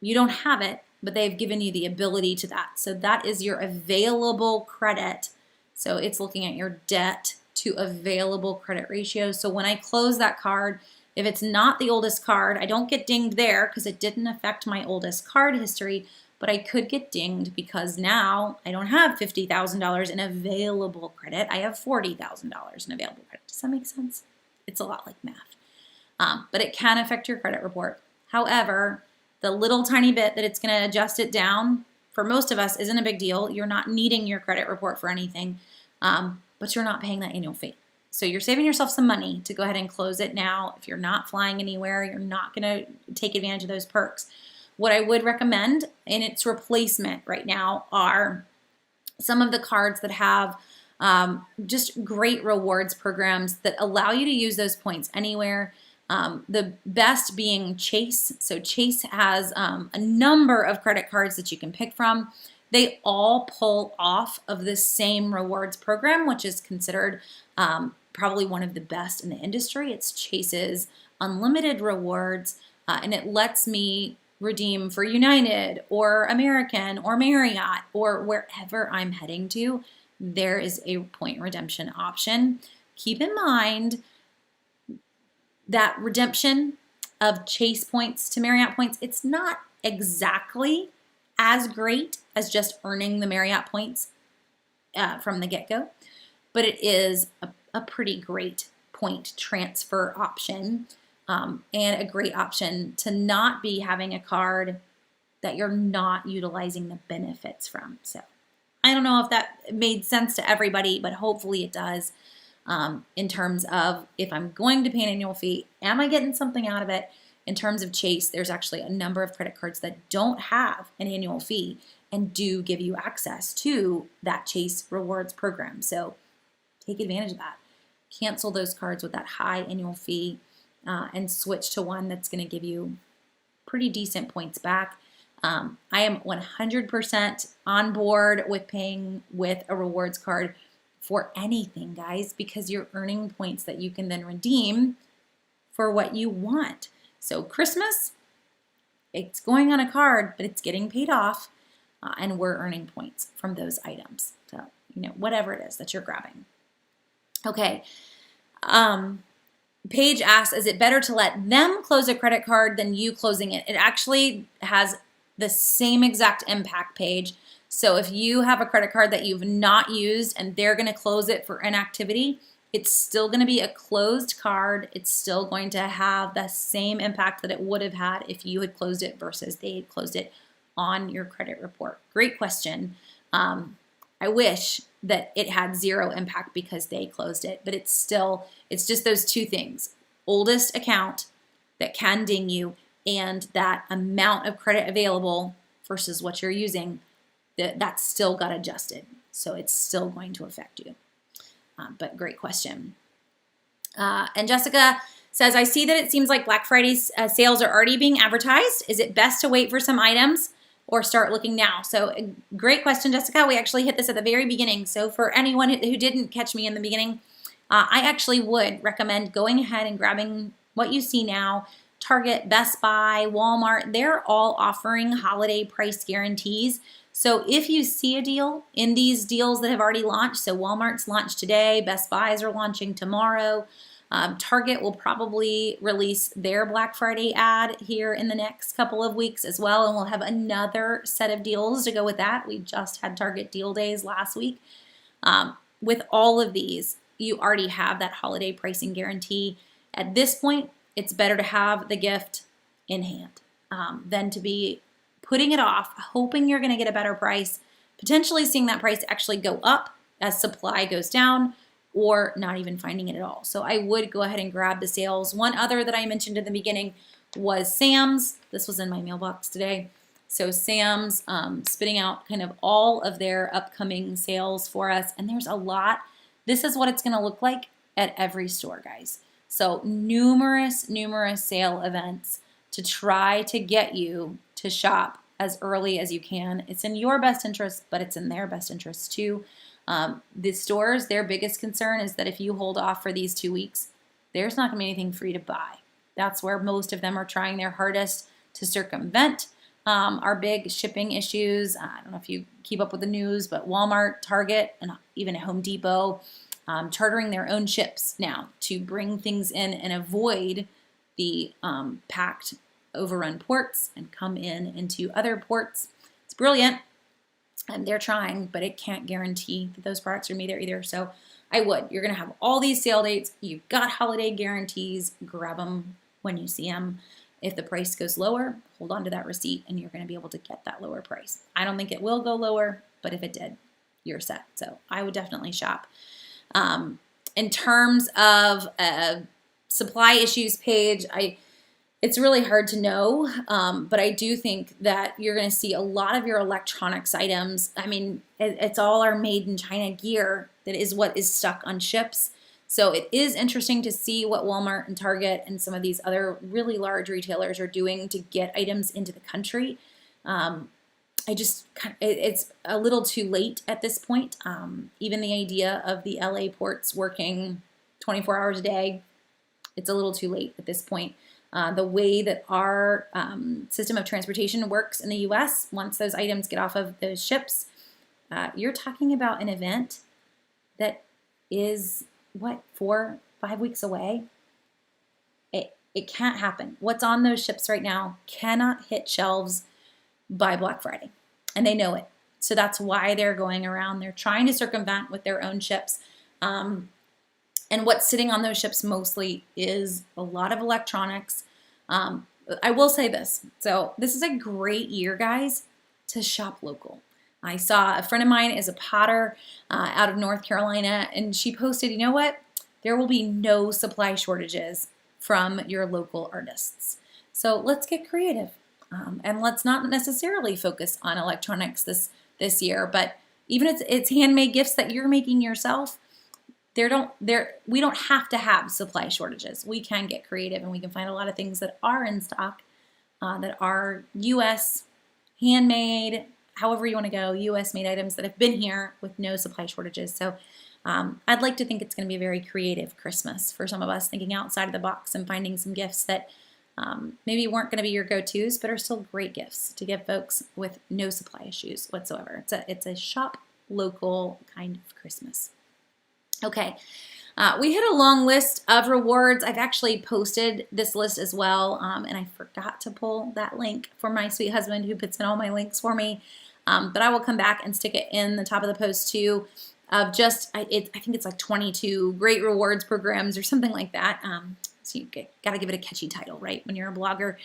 You don't have it, but they've given you the ability to that. So that is your available credit. So it's looking at your debt to available credit ratio. So when I close that card, if it's not the oldest card, I don't get dinged there because it didn't affect my oldest card history, but I could get dinged because now I don't have $50,000 in available credit. I have $40,000 in available credit. Does that make sense? It's a lot like math. But it can affect your credit report. However, the little tiny bit that it's going to adjust it down, for most of us, isn't a big deal. You're not needing your credit report for anything, but you're not paying that annual fee. So you're saving yourself some money to go ahead and close it now. If you're not flying anywhere, you're not going to take advantage of those perks. What I would recommend in its replacement right now are some of the cards that have just great rewards programs that allow you to use those points anywhere. The best being Chase. So Chase has a number of credit cards that you can pick from. They all pull off of the same rewards program, which is considered probably one of the best in the industry. It's Chase's unlimited rewards, and it lets me redeem for United or American or Marriott or wherever I'm heading to. There is a point redemption option. Keep in mind that redemption of Chase points to Marriott points, it's not exactly as great as just earning the Marriott points from the get-go, but it is a pretty great point transfer option and a great option to not be having a card that you're not utilizing the benefits from. So I don't know if that made sense to everybody, but hopefully it does. In terms of if I'm going to pay an annual fee, am I getting something out of it? In terms of Chase, there's actually a number of credit cards that don't have an annual fee and do give you access to that Chase rewards program. So take advantage of that. Cancel those cards with that high annual fee and switch to one that's going to give you pretty decent points back. I am 100% on board with paying with a rewards card for anything, guys, because you're earning points that you can then redeem for what you want. So Christmas, it's going on a card, but it's getting paid off, and we're earning points from those items. So, whatever it is that you're grabbing. Okay. Paige asks, is it better to let them close a credit card than you closing it? It actually has the same exact impact, Paige. So if you have a credit card that you've not used and they're going to close it for inactivity, it's still going to be a closed card. It's still going to have the same impact that it would have had if you had closed it versus they had closed it on your credit report. Great question. I wish that it had zero impact because they closed it. But it's just those two things: oldest account that can ding you, and that amount of credit available versus what you're using, that still got adjusted. So it's still going to affect you. But great question. And Jessica says, I see that it seems like Black Friday's sales are already being advertised. Is it best to wait for some items or start looking now? So great question, Jessica. We actually hit this at the very beginning. So for anyone who didn't catch me in the beginning, I actually would recommend going ahead and grabbing what you see now. Target, Best Buy, Walmart, they're all offering holiday price guarantees. So if you see a deal in these deals that have already launched, so Walmart's launched today, Best Buys are launching tomorrow, Target will probably release their Black Friday ad here in the next couple of weeks as well, and we'll have another set of deals to go with that. We just had Target deal days last week. With all of these, you already have that holiday pricing guarantee. At this point, it's better to have the gift in hand than to be putting it off, hoping you're going to get a better price, potentially seeing that price actually go up as supply goes down, or not even finding it at all. So I would go ahead and grab the sales. One other that I mentioned in the beginning was Sam's. This was in my mailbox today. So Sam's spitting out kind of all of their upcoming sales for us. And there's a lot. This is what it's going to look like at every store, guys. So numerous sale events to try to get you to shop as early as you can. It's in your best interest, but it's in their best interest too. The stores, their biggest concern is that if you hold off for these 2 weeks, there's not going to be anything for you to buy. That's where most of them are trying their hardest to circumvent our big shipping issues. I don't know if you keep up with the news, but Walmart, Target, and even Home Depot chartering their own ships now to bring things in and avoid the packed, overrun ports and come into other ports. It's brilliant, and they're trying, but it can't guarantee that those products are going to be there either. So you're going to have all these sale dates. You've got holiday guarantees. Grab them when you see them. If the price goes lower, hold on to that receipt, and you're going to be able to get that lower price. I don't think it will go lower, but if it did, you're set. So I would definitely shop. In terms of supply issues page, it's really hard to know, but I do think that you're going to see a lot of your electronics items. I mean, it's all our made in China gear that is what is stuck on ships. So it is interesting to see what Walmart and Target and some of these other really large retailers are doing to get items into the country. It's a little too late at this point. Even the idea of the LA ports working 24 hours a day, it's a little too late at this point. The way that our system of transportation works in the U.S., once those items get off of those ships, you're talking about an event that is, 4-5 weeks away? It can't happen. What's on those ships right now cannot hit shelves by Black Friday, and they know it. So that's why they're going around. They're trying to circumvent with their own ships. And what's sitting on those ships mostly is a lot of electronics. I will say this. So this is a great year, guys, to shop local. I saw a friend of mine is a potter out of North Carolina, and she posted, you know what? There will be no supply shortages from your local artists. So let's get creative. And let's not necessarily focus on electronics this year, but even if it's handmade gifts that you're making yourself, we don't have to have supply shortages. We can get creative, and we can find a lot of things that are in stock that are U.S. handmade, however you want to go, U.S. made items that have been here with no supply shortages. So I'd like to think it's going to be a very creative Christmas for some of us, thinking outside of the box and finding some gifts that maybe weren't going to be your go-tos, but are still great gifts to give folks with no supply issues whatsoever. It's a shop local kind of Christmas. Okay, we hit a long list of rewards. I've actually posted this list as well, and I forgot to pull that link for my sweet husband who puts in all my links for me, but I will come back and stick it in the top of the post too, of just, I think it's like 22 great rewards programs or something like that. So you got to give it a catchy title, right, when you're a blogger.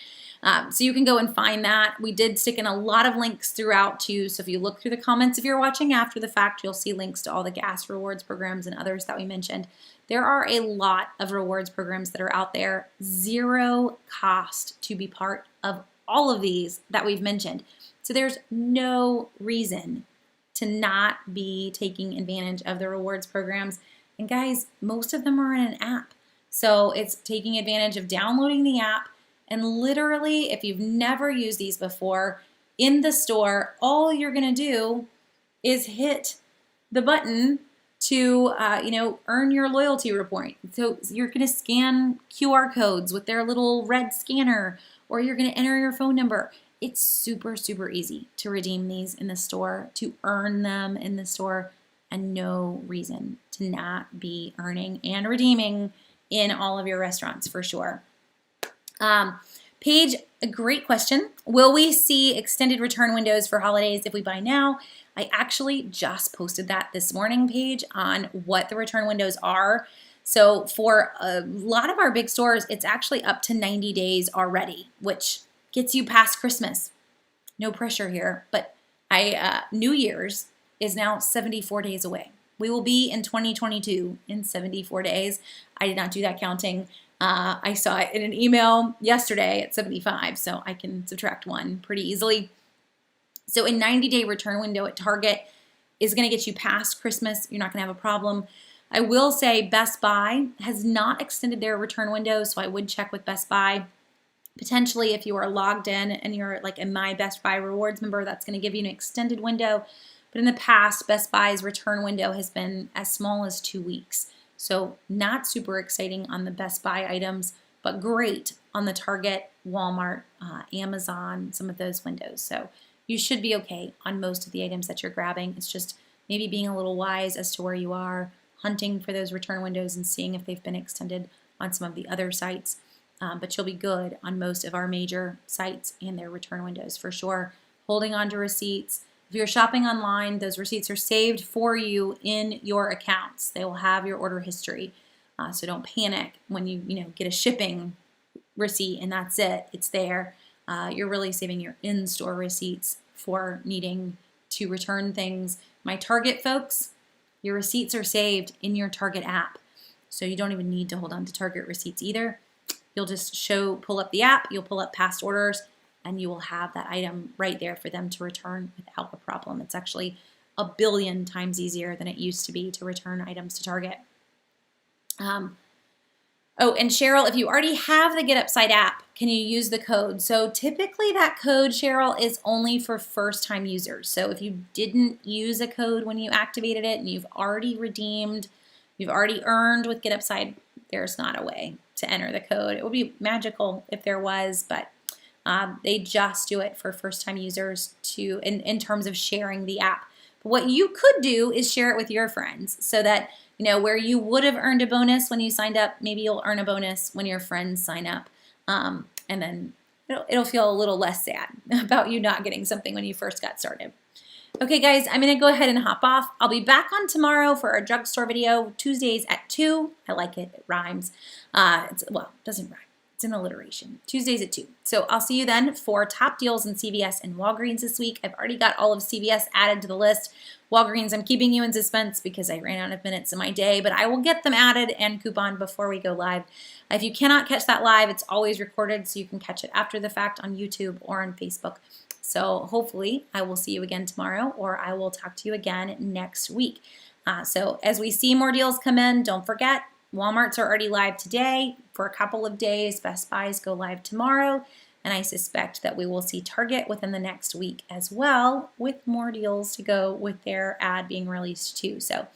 So you can go and find that. We did stick in a lot of links throughout too. So if you look through the comments, if you're watching after the fact, you'll see links to all the gas rewards programs and others that we mentioned. There are a lot of rewards programs that are out there, zero cost to be part of all of these that we've mentioned. So there's no reason to not be taking advantage of the rewards programs. And guys, most of them are in an app. So it's taking advantage of downloading the app, and literally, if you've never used these before, in the store, all you're gonna do is hit the button to earn your loyalty report. So you're gonna scan QR codes with their little red scanner, or you're gonna enter your phone number. It's super, super easy to redeem these in the store, to earn them in the store, and no reason to not be earning and redeeming in all of your restaurants for sure. Paige, a great question. Will we see extended return windows for holidays if we buy now? I actually just posted that this morning, Paige, on what the return windows are. So for a lot of our big stores, it's actually up to 90 days already, which gets you past Christmas. No pressure here, but New Year's is now 74 days away. We will be in 2022 in 74 days. I did not do that counting. I saw it in an email yesterday at 75, so I can subtract one pretty easily. So a 90-day return window at Target is going to get you past Christmas. You're not going to have a problem. I will say Best Buy has not extended their return window, so I would check with Best Buy. Potentially, if you are logged in and you're like a My Best Buy Rewards member, that's going to give you an extended window. But in the past, Best Buy's return window has been as small as 2 weeks. So not super exciting on the Best Buy items, but great on the Target, Walmart, Amazon, some of those windows. So you should be okay on most of the items that you're grabbing. It's just maybe being a little wise as to where you are, hunting for those return windows and seeing if they've been extended on some of the other sites. But you'll be good on most of our major sites and their return windows for sure. Holding on to receipts. If you're shopping online, those receipts are saved for you in your accounts. They will have your order history. So don't panic when you get a shipping receipt and that's it. It's there. You're really saving your in-store receipts for needing to return things. My Target folks, your receipts are saved in your Target app. So you don't even need to hold on to Target receipts either. You'll just pull up the app, you'll pull up past orders, and you will have that item right there for them to return without a problem. It's actually a billion times easier than it used to be to return items to Target. Oh, and Cheryl, if you already have the Get Upside app, can you use the code? So typically that code, Cheryl, is only for first-time users. So if you didn't use a code when you activated it and you've already redeemed, you've already earned with Get Upside, there's not a way to enter the code. It would be magical if there was, but they just do it for first-time users in terms of sharing the app. But what you could do is share it with your friends so that where you would have earned a bonus when you signed up, maybe you'll earn a bonus when your friends sign up, and then it'll feel a little less sad about you not getting something when you first got started. Okay, guys, I'm going to go ahead and hop off. I'll be back on tomorrow for our drugstore video, Tuesdays at 2. I like it. It rhymes. It doesn't rhyme. It's an alliteration. Tuesdays at 2. So I'll see you then for top deals in CVS and Walgreens this week. I've already got all of CVS added to the list. Walgreens, I'm keeping you in suspense because I ran out of minutes in my day, but I will get them added and coupon before we go live. If you cannot catch that live, it's always recorded, so you can catch it after the fact on YouTube or on Facebook. So hopefully I will see you again tomorrow, or I will talk to you again next week. So as we see more deals come in, don't forget, Walmart's are already live today for a couple of days. Best Buys go live tomorrow. And I suspect that we will see Target within the next week as well, with more deals to go with their ad being released too. So